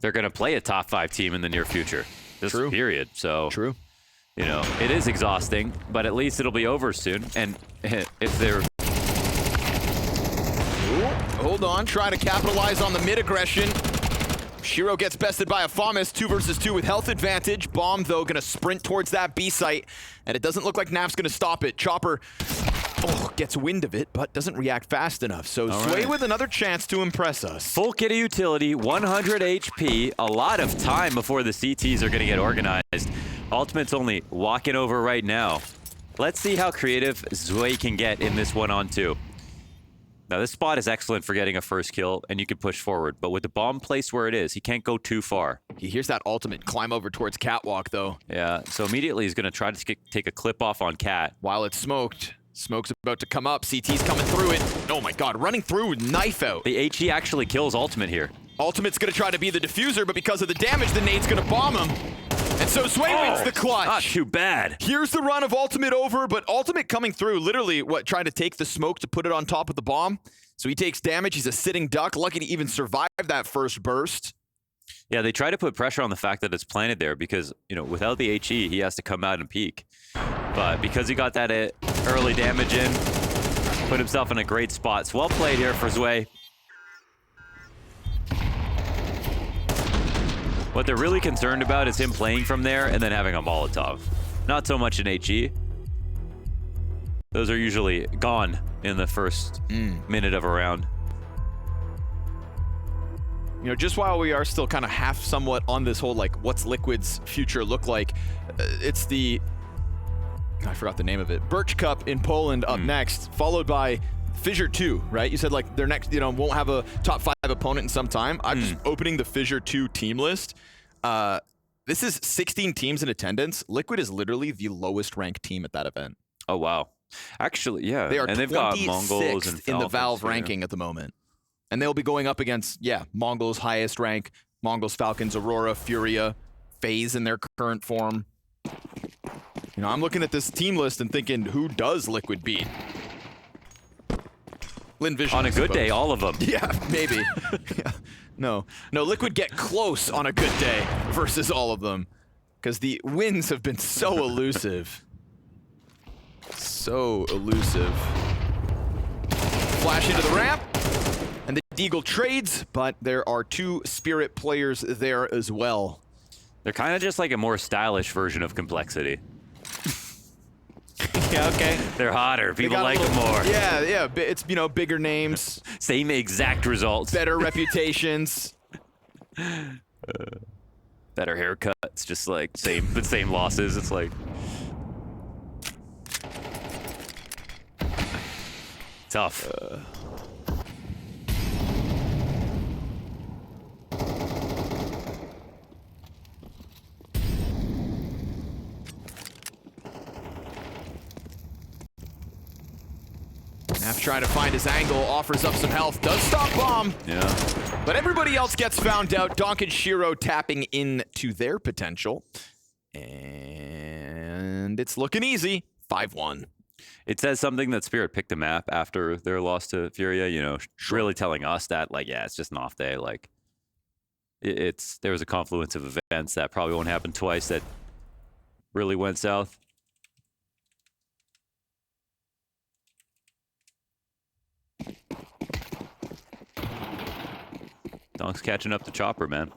they're going to play a top 5 team in the near future. This True. period. So, True. You know, it is exhausting, but at least it'll be over soon. And if they're... Ooh, hold on, trying to capitalize on the mid-aggression. Shiro gets bested by a Famas, 2 versus 2 with health advantage. Bomb, though, gonna sprint towards that B site, and it doesn't look like Naf's gonna stop it. Chopper gets wind of it, but doesn't react fast enough. So Sway with another chance to impress us. Full kit of utility, 100 HP, a lot of time before the CTs are gonna get organized. Ultimate's only walking over right now. Let's see how creative Zway can get in this 1-on-2. Now, this spot is excellent for getting a first kill, and you can push forward. But with the bomb placed where it is, he can't go too far. He hears that ultimate climb over towards Catwalk, though. Yeah, so immediately he's going to try to take a clip off on Cat. While it's smoked. Smoke's about to come up. CT's coming through it. Oh my god, running through with knife out. The HE actually kills Ultimate here. Ultimate's going to try to be the diffuser, but because of the damage, the nade's going to bomb him. And so Sway wins the clutch. Not too bad. Here's the run of Ultimate over, but Ultimate coming through, literally, trying to take the smoke to put it on top of the bomb. So he takes damage. He's a sitting duck, lucky to even survive that first burst. Yeah, they try to put pressure on the fact that it's planted there because, you know, without the HE, he has to come out and peek. But because he got that early damage in, put himself in a great spot. So well played here for Zwei. What they're really concerned about is him playing from there and then having a Molotov. Not so much an HE. Those are usually gone in the first minute of a round. You know, just while we are still kind of half somewhat on this whole, like, what's Liquid's future look like, it's the, I forgot the name of it, Birch Cup in Poland up next, followed by Fissure 2, right? You said, like, their next, you know, won't have a top 5 opponent in some time. I'm just opening the Fissure 2 team list. This is 16 teams in attendance. Liquid is literally the lowest ranked team at that event. Oh, wow. Actually, yeah. They are and they've got Mongols and in the Falcons, Valve yeah. ranking at the moment. And they'll be going up against, yeah, Mongols highest rank, Mongols, Falcons, Aurora, Furia, FaZe in their current form. You know, I'm looking at this team list and thinking, who does Liquid beat? Lin Vision, On a I good day, suppose. all of them. Yeah, maybe. Yeah. No, Liquid get close on a good day versus all of them. Because the wins have been so elusive. So elusive. Flash into the ramp. And the Deagle trades, but there are 2 Spirit players there as well. They're kind of just like a more stylish version of Complexity. Yeah, okay. They're hotter. They People got a like them little- more. Yeah, it's, you know, bigger names, Same exact results. better reputations. Better haircuts. Just like same losses. It's like tough. Naf trying to find his angle, offers up some health, does stop bomb. Yeah. But everybody else gets found out. Donk and Shiro tapping into their potential. And it's looking easy. 5-1. It says something that Spirit picked a map after their loss to Furia, you know, really telling us that, like, yeah, it's just an off day. Like, there was a confluence of events that probably won't happen twice that really went south. Donk's catching up to Chopper, man.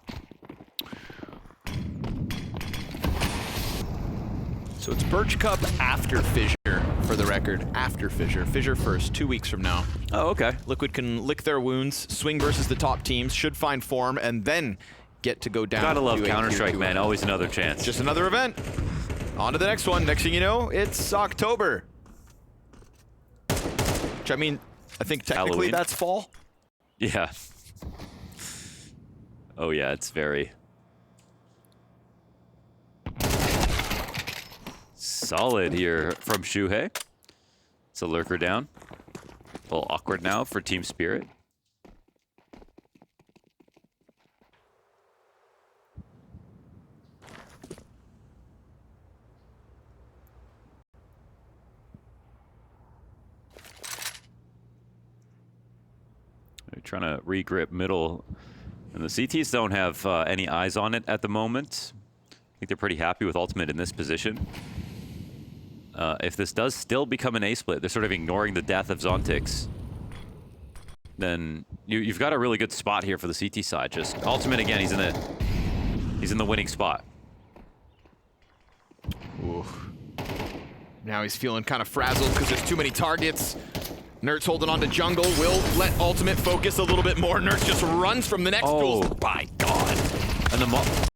So it's Birch Cup after Fissure, for the record. After Fissure. Fissure first, 2 weeks from now. Oh, okay. Liquid can lick their wounds, swing versus the top teams, should find form, and then get to go down. Gotta love to a Counter-Strike, 2-2. man. Always another chance. Just another event. On to the next one. Next thing you know, it's October. Which, I mean, I think technically Halloween. that's fall. Yeah. Oh, yeah, it's very solid here from Shuhei. It's a lurker down. A little awkward now for Team Spirit. They're trying to regrip middle. And the CTs don't have any eyes on it at the moment. I think they're pretty happy with Ultimate in this position. If this does still become an A-split, they're sort of ignoring the death of Zontix. Then you've got a really good spot here for the CT side. Just Ultimate again, he's in the winning spot. Ooh. Now he's feeling kind of frazzled because there's too many targets. Nert's holding on to jungle, will let Ultimate focus a little bit more. Nert just runs from the next duel. By God. And the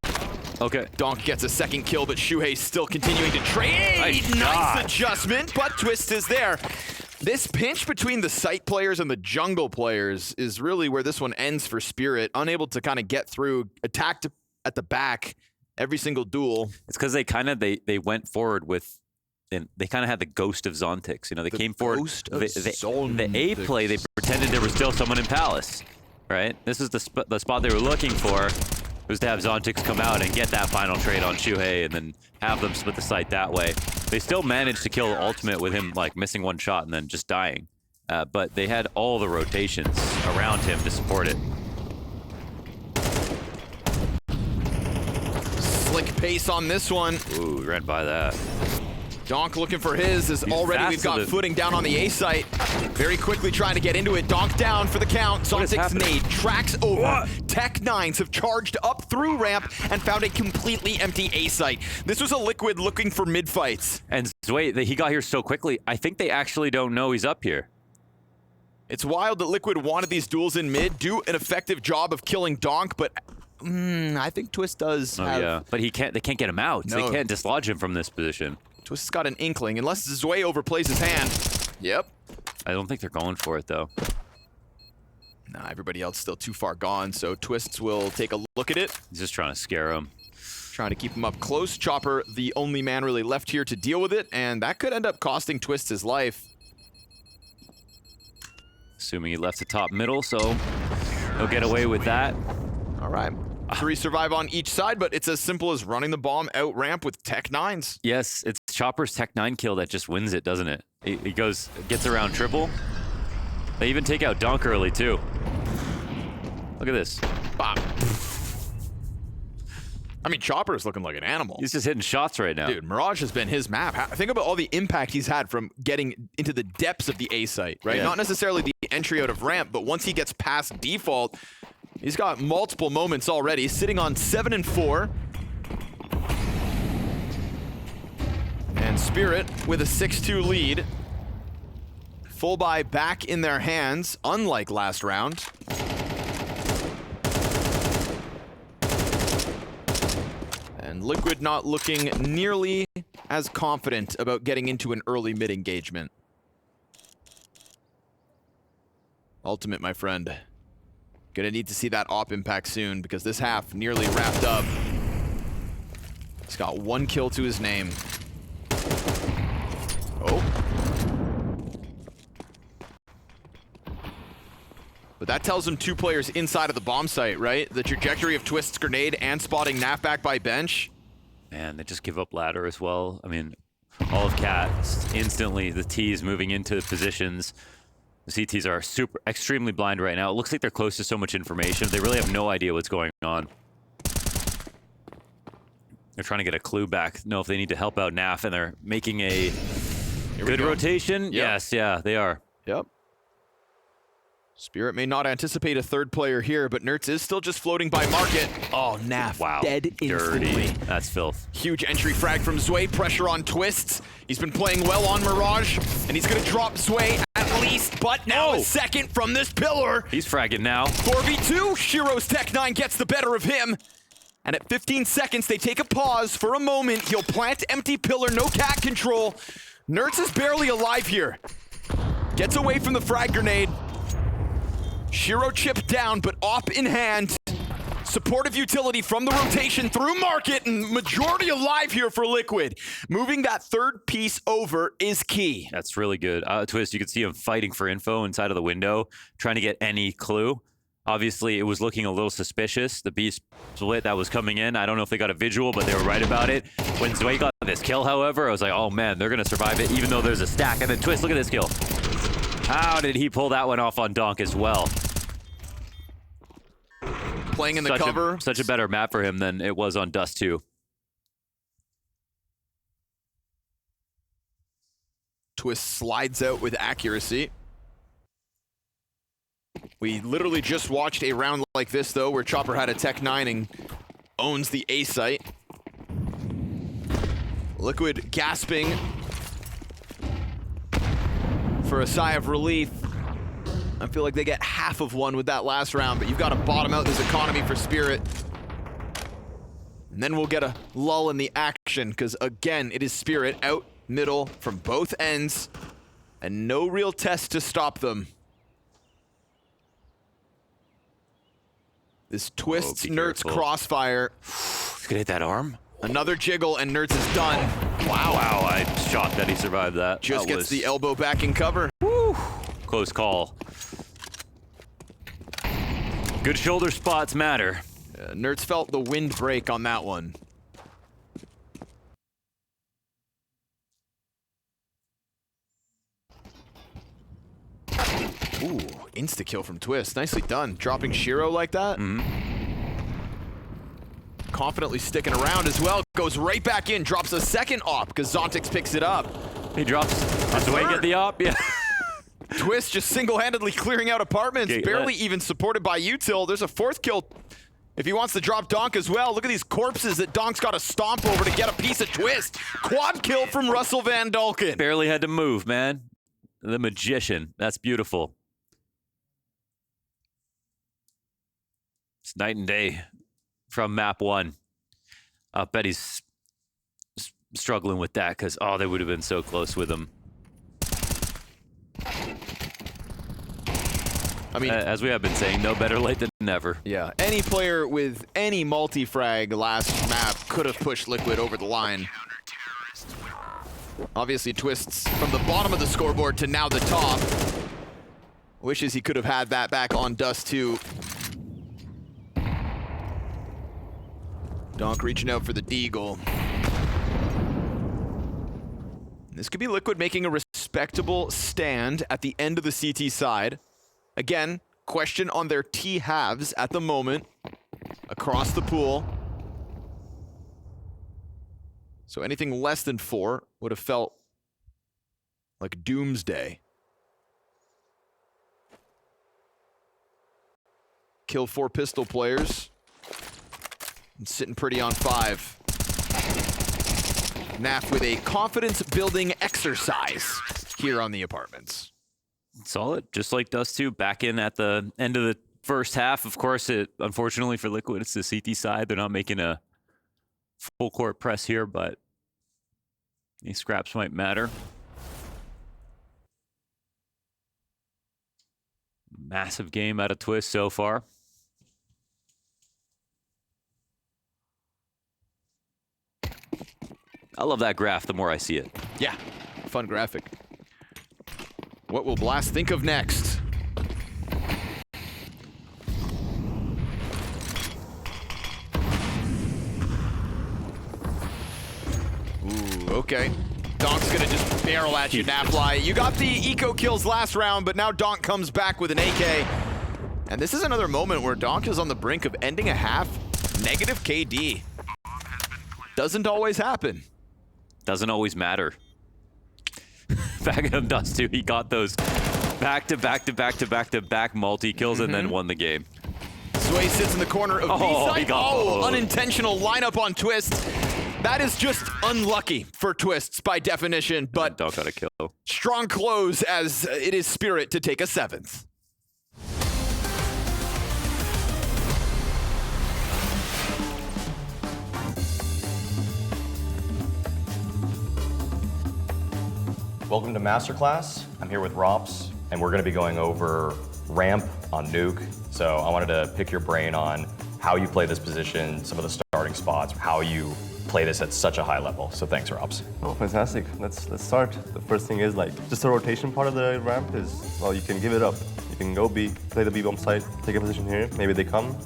okay. Donk gets a second kill, but Shuhei's still continuing to trade. Nice Nice shot. adjustment, but Twist is there. This pinch between the site players and the jungle players is really where this one ends for Spirit. Unable to kind of get through, attacked at the back every single duel. It's because they went forward with, and they kind of had the ghost of Zontix. You know, they came forward. The A play, they pretended there was still someone in Palace, right? This is the spot they were looking for, was to have Zontix come out and get that final trade on Shuhei and then have them split the site that way. They still managed to kill Ultimate with him like missing one shot and then just dying. But they had all the rotations around him to support it. Slick pace on this one. Ooh, ran by that. Donk looking for his, as already we've got footing down on the A site. Very quickly trying to get into it. Donk down for the count. Zontix nade tracks over. What? Tech9s have charged up through ramp and found a completely empty A site. This was a Liquid looking for mid fights. And Zway, he got here so quickly, I think they actually don't know he's up here. It's wild that Liquid wanted these duels in mid, do an effective job of killing Donk, but I think Twist does have... yeah, but they can't get him out. No. They can't dislodge him from this position. Twist's got an inkling, unless Zway overplays his hand. Yep. I don't think they're going for it, though. Nah, everybody else still too far gone, so Twists will take a look at it. He's just trying to scare him. Trying to keep him up close. Chopper, the only man really left here to deal with it, and that could end up costing Twist his life. Assuming he left the top middle, so he'll get away with that. All right. 3 survive on each side, but it's as simple as running the bomb out ramp with Tech9s. Yes, it's Chopper's Tech9 kill that just wins it, doesn't it? He gets around triple. They even take out Donk early, too. Look at this. Bop. I mean, Chopper is looking like an animal. He's just hitting shots right now. Dude, Mirage has been his map. Think about all the impact he's had from getting into the depths of the A site, right? Yeah. Not necessarily the entry out of ramp, but once he gets past default, he's got multiple moments already, sitting on 7 and 4. And Spirit with a 6-2 lead. Full buy back in their hands, unlike last round. And Liquid not looking nearly as confident about getting into an early mid engagement. Ultimate, my friend. Gonna need to see that op impact soon because this half nearly wrapped up. He's got 1 kill to his name. Oh. But that tells him 2 players inside of the bomb site, right? The trajectory of Twist's grenade and spotting Naf back by bench. Man, they just give up ladder as well. I mean, all of Cat instantly, the T's moving into positions. The CTs are extremely blind right now. It looks like they're close to so much information. They really have no idea what's going on. They're trying to get a clue back, know if they need to help out Naf, and they're making a good rotation. Yep. Yes, yeah, they are. Yep. Spirit may not anticipate a 3rd player here, but Nertz is still just floating by market. Oh, Naf, wow. Dead instantly. Dirty. That's filth. Huge entry frag from Zway, pressure on Twists. He's been playing well on Mirage, and he's gonna drop Zway at least, but now a second from this pillar. He's fragging now. 4v2, Shiro's Tech9 gets the better of him. And at 15 seconds, they take a pause for a moment. He'll plant empty pillar, no cat control. Nertz is barely alive here. Gets away from the frag grenade. Shiro chipped down, but op in hand. Supportive utility from the rotation through market, and majority alive here for Liquid. Moving that 3rd piece over is key. That's really good. Twist, you could see him fighting for info inside of the window, trying to get any clue. Obviously, it was looking a little suspicious. The B split that was coming in, I don't know if they got a visual, but they were right about it. When Zway got this kill, however, I was like, oh man, they're going to survive it, even though there's a stack. And then Twist, look at this kill. How did he pull that one off on Donk as well? Playing in the cover. Such a better map for him than it was on Dust 2. Twist slides out with accuracy. We literally just watched a round like this, though, where Chopper had a Tech9 and owns the A site. Liquid gasping for a sigh of relief. I feel like they get half of one with that last round, but you've got to bottom out this economy for Spirit. And then we'll get a lull in the action, because again, it is Spirit out middle from both ends. And no real test to stop them. This twists be Nert's careful. crossfire. He's gonna hit that arm. Another jiggle and Nert's is done. Wow, I'm shocked that he survived that. Just That gets was the elbow back in cover. close call. Good shoulder spots matter. Nert's felt the wind break on that one. Ooh, insta-kill from Twist. Nicely done. Dropping Shiro like that. Confidently sticking around as well. Goes right back in, drops a second op because Zontix picks it up. He drops the way to get the op. Yeah. Twist just single-handedly clearing out apartments. Okay, Barely even supported by Util. There's a fourth kill if he wants to drop Donk as well. Look at these corpses that Donk's got to stomp over to get a piece of Twist. Quad kill from Russell Van Dalken. Barely had to move, man. The magician. That's beautiful. It's night and day from map 1. I bet he's struggling with that because, oh, they would have been so close with him. I mean, As we have been saying, no better late than never. yeah, any player with any multi-frag last map could have pushed Liquid over the line. Obviously, Twists from the bottom of the scoreboard to now the top. Wishes he could have had that back on Dust too. Donk reaching out for the Deagle. This could be Liquid making a respectable stand at the end of the CT side. Again, question on their T halves at the moment across the pool. So anything less than 4 would have felt like doomsday. Kill 4 pistol players. And sitting pretty on 5. Naf with a confidence-building exercise here on the apartments. Solid, just like Dust 2, back in at the end of the first half. Of course, unfortunately for Liquid, it's the CT side. They're not making a full court press here, but these scraps might matter. Massive game out of Twist so far. I love that graph the more I see it. Yeah, fun graphic. What will Blast think of next? Ooh, okay. Donk's gonna just barrel at you, Napfly. You got the eco kills last round, but now Donk comes back with an AK. And this is another moment where Donk is on the brink of ending a half. Negative KD. Doesn't always happen. Doesn't always matter. Back on Dust 2, he got those back-to-back multi-kills and then won the game. Sway sits in the corner of B-side. Unintentional lineup on Twist. That is just unlucky for Twists by definition, but Donk got a kill. strong close as it is Spirit to take a 7th. Welcome to Masterclass. I'm here with Rops, and we're going to be going over ramp on Nuke. So I wanted to pick your brain on how you play this position, some of the starting spots, how you play this at such a high level. So thanks, Rops. Oh, fantastic. Let's start. The first thing is just the rotation part of the ramp is, well, you can give it up. You can go B, play the B bomb site, take a position here. Maybe they come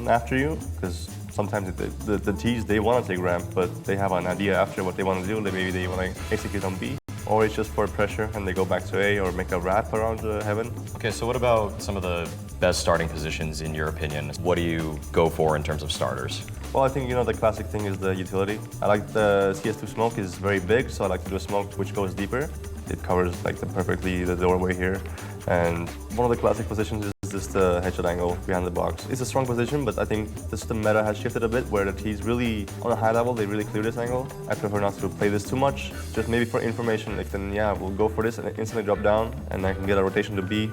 after you, because sometimes the Ts, they want to take ramp, but they have an idea after what they want to do. Maybe they want to execute on B. Or it's just for pressure and they go back to A or make a wrap around heaven. Okay, so what about some of the best starting positions in your opinion? What do you go for in terms of starters? Well, I think, the classic thing is the utility. I like the CS2 smoke is very big, so I like to do a smoke which goes deeper. It covers perfectly the doorway here. And one of the classic positions is just the headshot angle behind the box. It's a strong position, but I think this the meta has shifted a bit where the T's really, on a high level, they really clear this angle. I prefer not to play this too much, just maybe for information, then yeah, we'll go for this and instantly drop down, and I can get a rotation to B.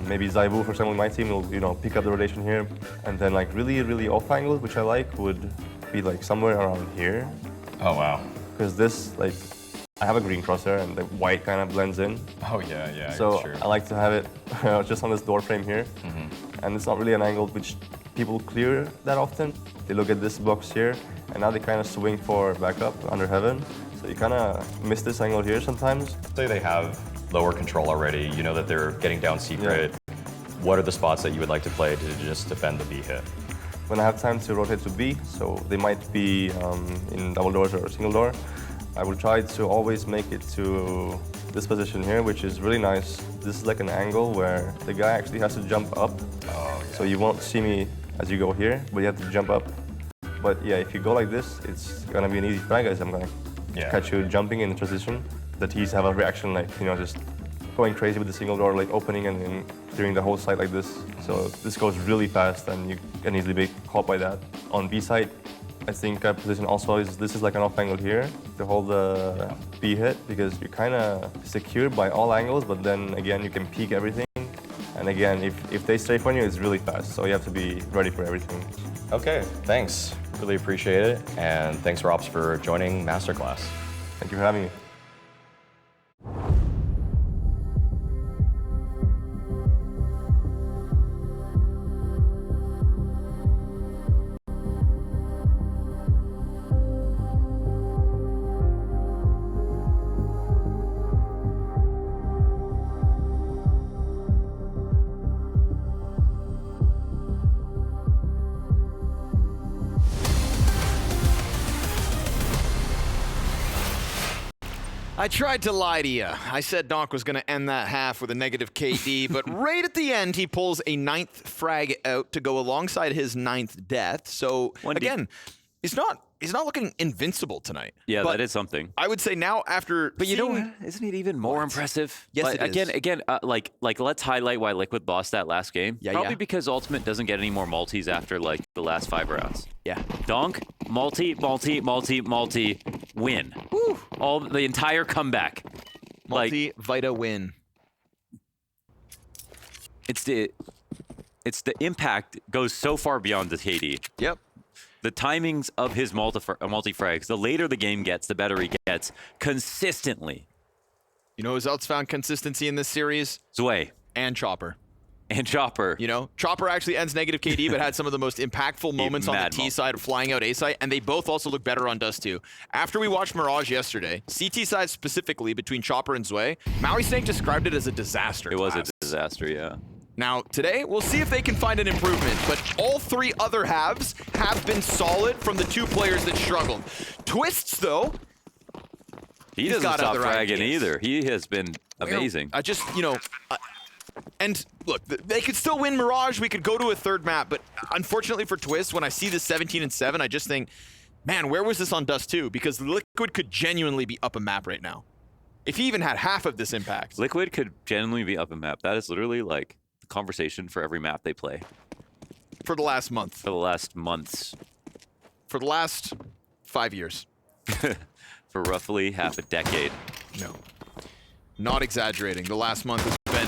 Maybe Zaibu, for example, my team will, pick up the rotation here, and then really, really off angles, which I like, would be somewhere around here. Oh, wow. Because this, I have a green crosshair and the white kind of blends in. Oh yeah, yeah. So sure. I like to have it just on this door frame here. And it's not really an angle which people clear that often. They look at this box here, and now they kind of swing for backup under heaven. So you kind of miss this angle here sometimes. Say they have lower control already, you know that they're getting down secret. What are the spots that you would like to play to just defend the B hit? When I have time to rotate to B, so they might be in double doors or single door, I will try to always make it to this position here, which is really nice. This is like an angle where the guy actually has to jump up. Oh, yeah. So you won't see me as you go here, but you have to jump up. But yeah, if you go like this, it's gonna be an easy frag, guys. I'm gonna catch you jumping in transition. The T's have a reaction like, you know, just going crazy with the single door, like opening and then clearing the whole site like this. So this goes really fast and you can easily be caught by that. On B side, I think position also is, this is like an off angle here to hold the B hit because you're kind of secured by all angles, but then again, you can peek everything. And again, if they strafe on you, it's really fast. So you have to be ready for everything. Okay, thanks. Really appreciate it. And thanks, Robs, for joining Masterclass. Thank you for having me. I tried to lie to you. I said Donk was going to end that half with a negative KD, but right at the end, he pulls a 9th frag out to go alongside his 9th death. So, again, he's not looking invincible tonight. Yeah, but that is something. I would say now after But you know, isn't it even more impressive? Yes, like, it is. Again, like let's highlight why Liquid lost that last game. Yeah, Probably because Ultimate doesn't get any more multis after like the last 5 rounds. Yeah. Donk, multi, win. Woo. All the entire comeback. Multi-Vita win. It's the impact goes so far beyond the KD. Yep. The timings of his multi-frags, the later the game gets, the better he gets consistently. You know who's else found consistency in this series? Zwei. And Chopper. And Chopper. You know, Chopper actually ends negative KD, but had some of the most impactful moments on the T side, flying out A side, and they both also look better on Dust 2. After we watched Mirage yesterday, CT side specifically between Chopper and Zwei, Maui Snake described it as a disaster. It was a disaster, yeah. Now, today, we'll see if they can find an improvement, but all 3 other halves have been solid from the 2 players that struggled. Twists, though, he doesn't stop fragging either. He has been amazing. I just, you know, and look, they could still win Mirage. We could go to a 3rd map, but unfortunately for Twist, when I see this 17-7, I just think, man, where was this on Dust 2? Because Liquid could genuinely be up a map right now. If he even had half of this impact. Liquid could genuinely be up a map. That is literally like the conversation for every map they play. For the last month. For the last months. For the last 5 years. For roughly half a decade. No. Not exaggerating. The last month has been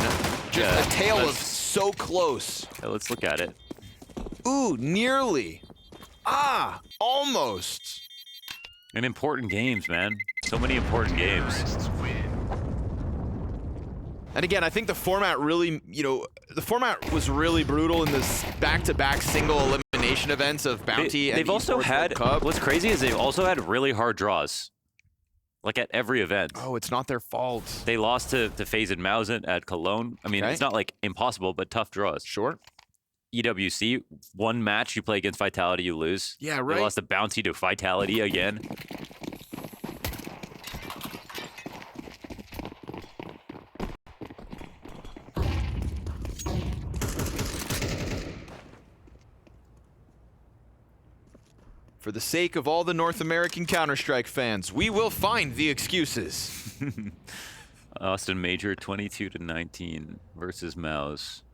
just a tale of so close. Yeah, let's look at it. Ooh, nearly. Ah, almost. And important games, man. So many important games. And again, I think the format really, you know, the format was really brutal in this back-to-back single elimination events of Bounty and they've also had, what's crazy is they've also had really hard draws. Like at every event. Oh, it's not their fault. They lost to FaZe and Mausen at Cologne. I mean, it's not like impossible, but tough draws. Sure. EWC, one match you play against Vitality, you lose. Yeah, right. They lost the Bounty to Vitality again. For the sake of all the North American Counter-Strike fans, we will find the excuses. Austin Major, 22-19 versus Mouse.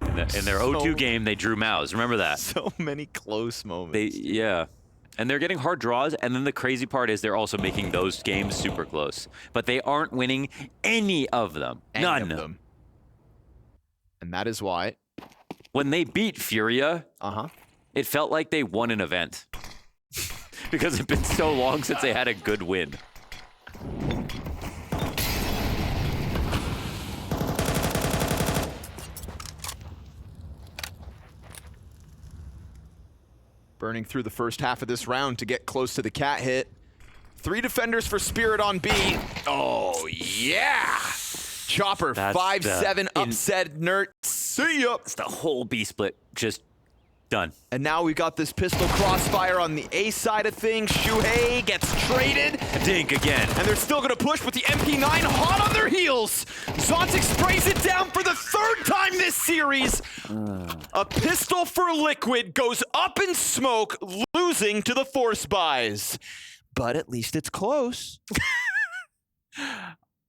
In their O2 game, they drew Mouse. Remember that? So many close moments. Yeah. And they're getting hard draws, and then the crazy part is they're also making those games super close. But they aren't winning any of them. None of them. And that is why. When they beat Furia, it felt like they won an event. because it's been so long since they had a good win. Burning through the first half of this round to get close to the cat hit. 3 defenders for Spirit on B. Oh, yeah! Chopper, 5-7 upset Nert. See ya! It's the whole B split just done. And now we got this pistol crossfire on the A side of things. Shuhei gets traded. Dink again. And they're still gonna push with the MP9 hot on their heels. Zontic sprays it down for the 3rd time this series. A pistol for Liquid goes up in smoke, losing to the Force Buys. But at least it's close.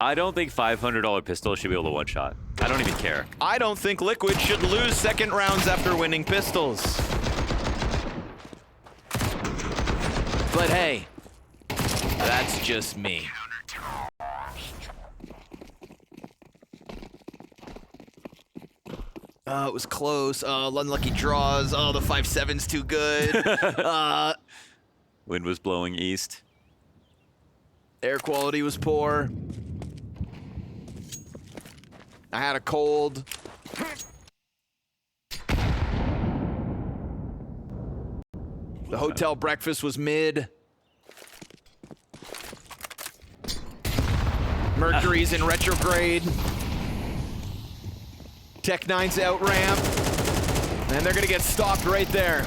I don't think $500 pistol should be able to one-shot. I don't even care. I don't think Liquid should lose second rounds after winning pistols. But hey, that's just me. It was close. Unlucky draws. Oh, the 5-7's too good. Wind was blowing east. Air quality was poor. I had a cold. The hotel breakfast was mid. Mercury's in retrograde. Tech9's out ramp. And they're gonna get stopped right there.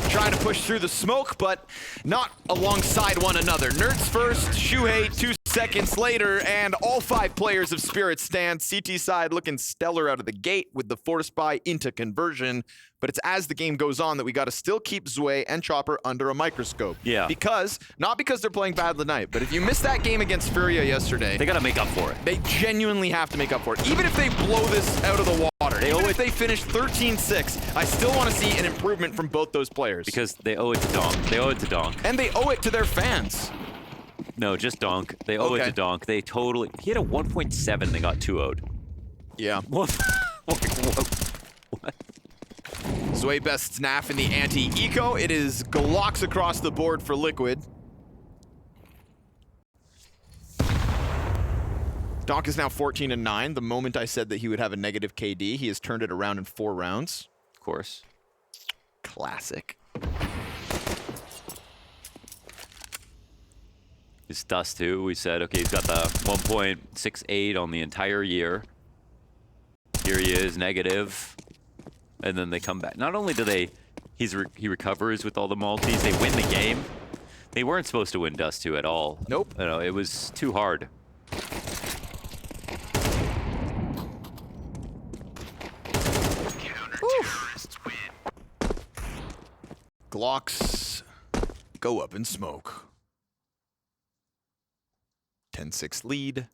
Trying to push through the smoke, but not alongside one another. Nerds first, Shuhei 2 seconds later, and all 5 players of Spirit stand. CT side looking stellar out of the gate with the Force Buy into conversion. But it's as the game goes on that we got to still keep Zwei and Chopper under a microscope. Yeah. Not because they're playing bad tonight, but if you missed that game against Furia yesterday, They got to make up for it. they genuinely have to make up for it. Even if they blow this out of the water, even if they finish 13-6, I still want to see an improvement from both those players. Because they owe it to Donk. They owe it to Donk. And they owe it to their fans. No, just Donk. They owe it to Donk. They totally... He had a 1.7. They got 2-0'd. Yeah. What? What? Zwei best snap in the anti-eco. It is Glocks across the board for Liquid. Donk is now 14-9. The moment I said that he would have a negative KD, he has turned it around in 4 rounds. Of course. Classic. It's Dust too. We said, okay, he's got the 1.68 on the entire year. Here he is, negative. And then they come back. Not only do he recovers with all the multis, they win the game. They weren't supposed to win Dust 2 at all. Nope. You know, it was too hard. Glocks go up in smoke. 10-6 lead.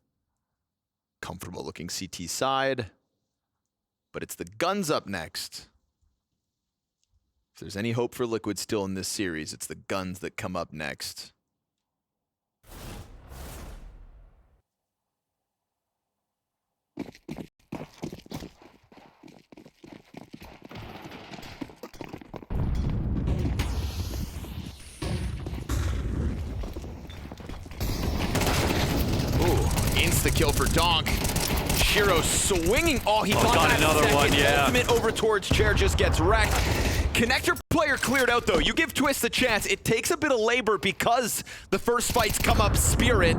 Comfortable looking CT side. But it's the guns up next. If there's any hope for Liquid still in this series, it's the guns that come up next. Insta-kill for Donk. Shiro swinging. Oh, he thought got another one, yeah. Ultimate over towards Chair, just gets wrecked. Connector player cleared out, though. You give Twist a chance. It takes a bit of labor because the first fights come up Spirit.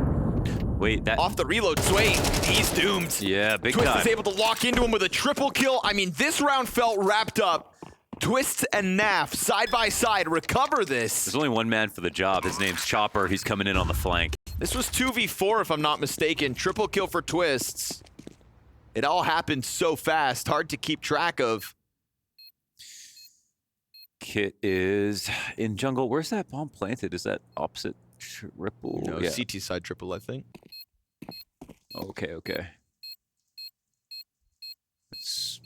Wait, that... Off the reload, Zwei, he's doomed. Yeah, big Twist time. is able to lock into him with a triple kill. I mean, this round felt wrapped up. Twist and Naf, side by side, recover this. There's only one man for the job. His name's Chopper. He's coming in on the flank. This was 2v4, if I'm not mistaken. Triple kill for Twists. It all happened so fast, hard to keep track of. Kit is in jungle. Where's that bomb planted? Is that opposite triple? No, yeah. CT side triple, I think. Okay, okay. It's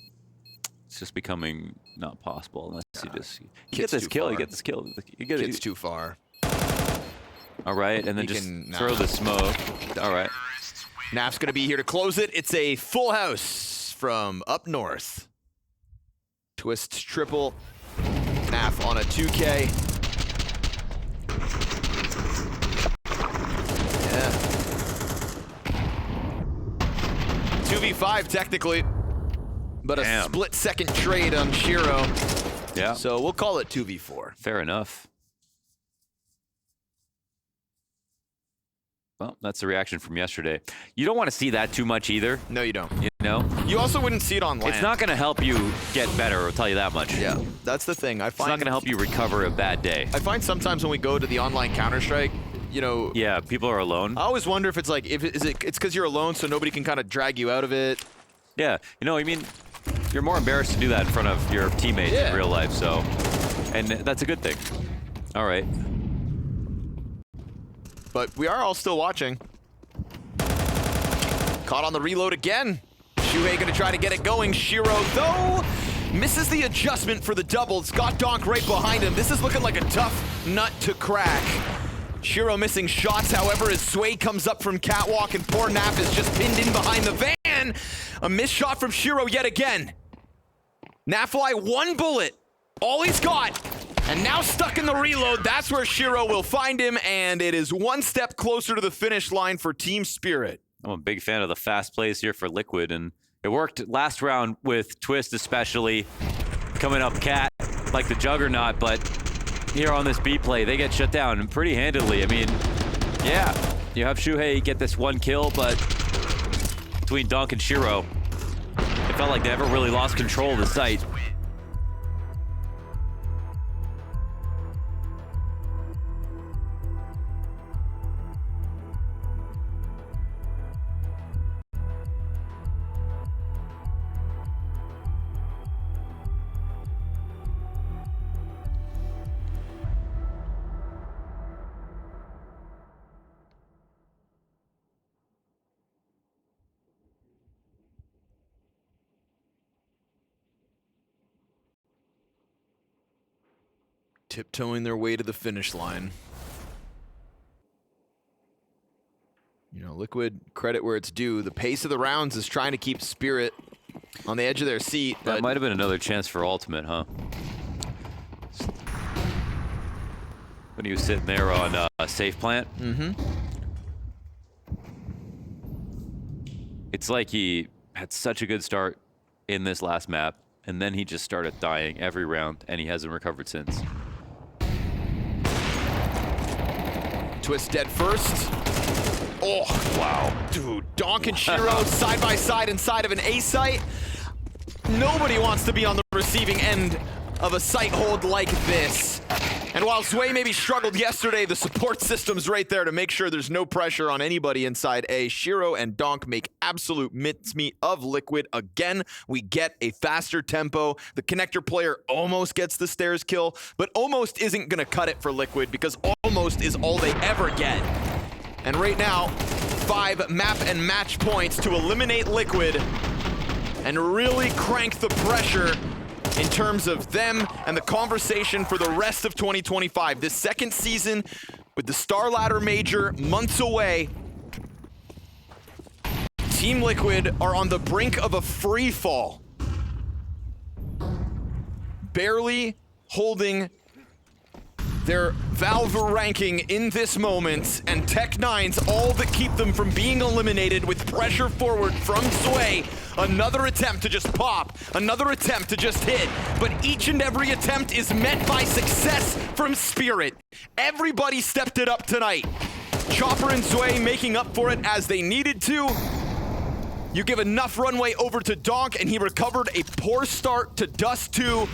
just becoming not possible unless you just... You get this kill, you get this kill. You get Kit's too far. All right, and then He just can- throw the smoke. All right. Naf's gonna be here to close it. It's a full house from up north. Twist's triple. Naf on a 2K. Yeah. 2v5 technically, but a Damn. split-second trade on Shiro. Yeah. So we'll call it 2v4. Fair enough. Well, that's the reaction from yesterday. You don't want to see that too much either. No, you don't. You know? You also wouldn't see it on land. It's not going to help you get better, I'll tell you that much. Yeah, that's the thing. It's not going to help you recover a bad day. I find sometimes when we go to the online Counter-Strike, you know... Yeah, people are alone. I always wonder if it's like, it's because you're alone so nobody can kind of drag you out of it. Yeah, you know, I mean, you're more embarrassed to do that in front of your teammates in real life, so... And that's a good thing. All right. But we are all still watching. Caught on the reload again. Shuhei gonna try to get it going. Shiro, though, misses the adjustment for the double. It's got Donk right behind him. This is looking like a tough nut to crack. Shiro missing shots, however, as Sway comes up from catwalk and poor Nap is just pinned in behind the van. A missed shot from Shiro yet again. Nafly, one bullet, all he's got, and now stuck in the reload. That's where Shiro will find him, and it is one step closer to the finish line for Team Spirit. I'm a big fan of the fast plays here for Liquid, and it worked last round with Twist especially, coming up cat like the juggernaut, but here on this B play, they get shut down pretty handily. I mean, yeah, you have Shuhei get this one kill, but between Donk and Shiro, it felt like they never really lost control of the site. Tiptoeing their way to the finish line. You know, Liquid, credit where it's due. The pace of the rounds is trying to keep Spirit on the edge of their seat. That But might have been another chance for ultimate, huh? When he was sitting there on safe plant. It's like he had such a good start in this last map, and then he just started dying every round, and he hasn't recovered since. Twist dead first. Oh, wow. Dude, Donk and Shiro side by side inside of an A site. Nobody wants to be on the receiving end of a site hold like this. And while Sway maybe struggled yesterday, the support system's right there to make sure there's no pressure on anybody inside A. Shiro and Donk make absolute mincemeat of Liquid. Again, we get a faster tempo. The connector player almost gets the stairs kill, but almost isn't gonna cut it for Liquid because almost is all they ever get. And right now, 5 map and match points to eliminate Liquid and really crank the pressure in terms of them and the conversation for the rest of 2025. This second season with the Star Ladder Major months away, Team Liquid are on the brink of a free fall. Barely holding their Valve ranking in this moment, and Tech9's all that keep them from being eliminated with pressure forward from Sway. Another attempt to just pop, another attempt to just hit, but each and every attempt is met by success from Spirit. Everybody stepped it up tonight. Chopper and Sway making up for it as they needed to. You give enough runway over to Donk, and he recovered a poor start to Dust 2.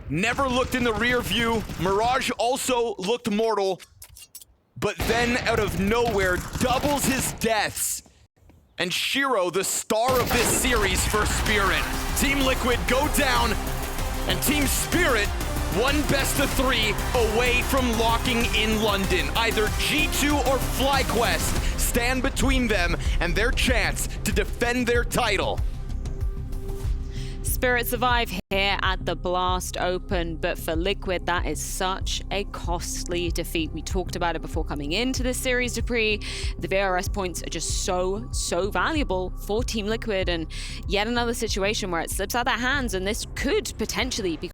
Never looked in the rear view. Mirage also looked mortal, but then out of nowhere doubles his deaths. And Shiro, the star of this series for Spirit. Team Liquid go down, and Team Spirit, one best of 3 away from locking in London. Either G2 or FlyQuest stand between them and their chance to defend their title. Spirit survive here at the Blast Open, but for Liquid, that is such a costly defeat. We talked about it before coming into this series, Dupree. The VRS points are just so valuable for Team Liquid, and yet another situation where it slips out of their hands, and this could potentially be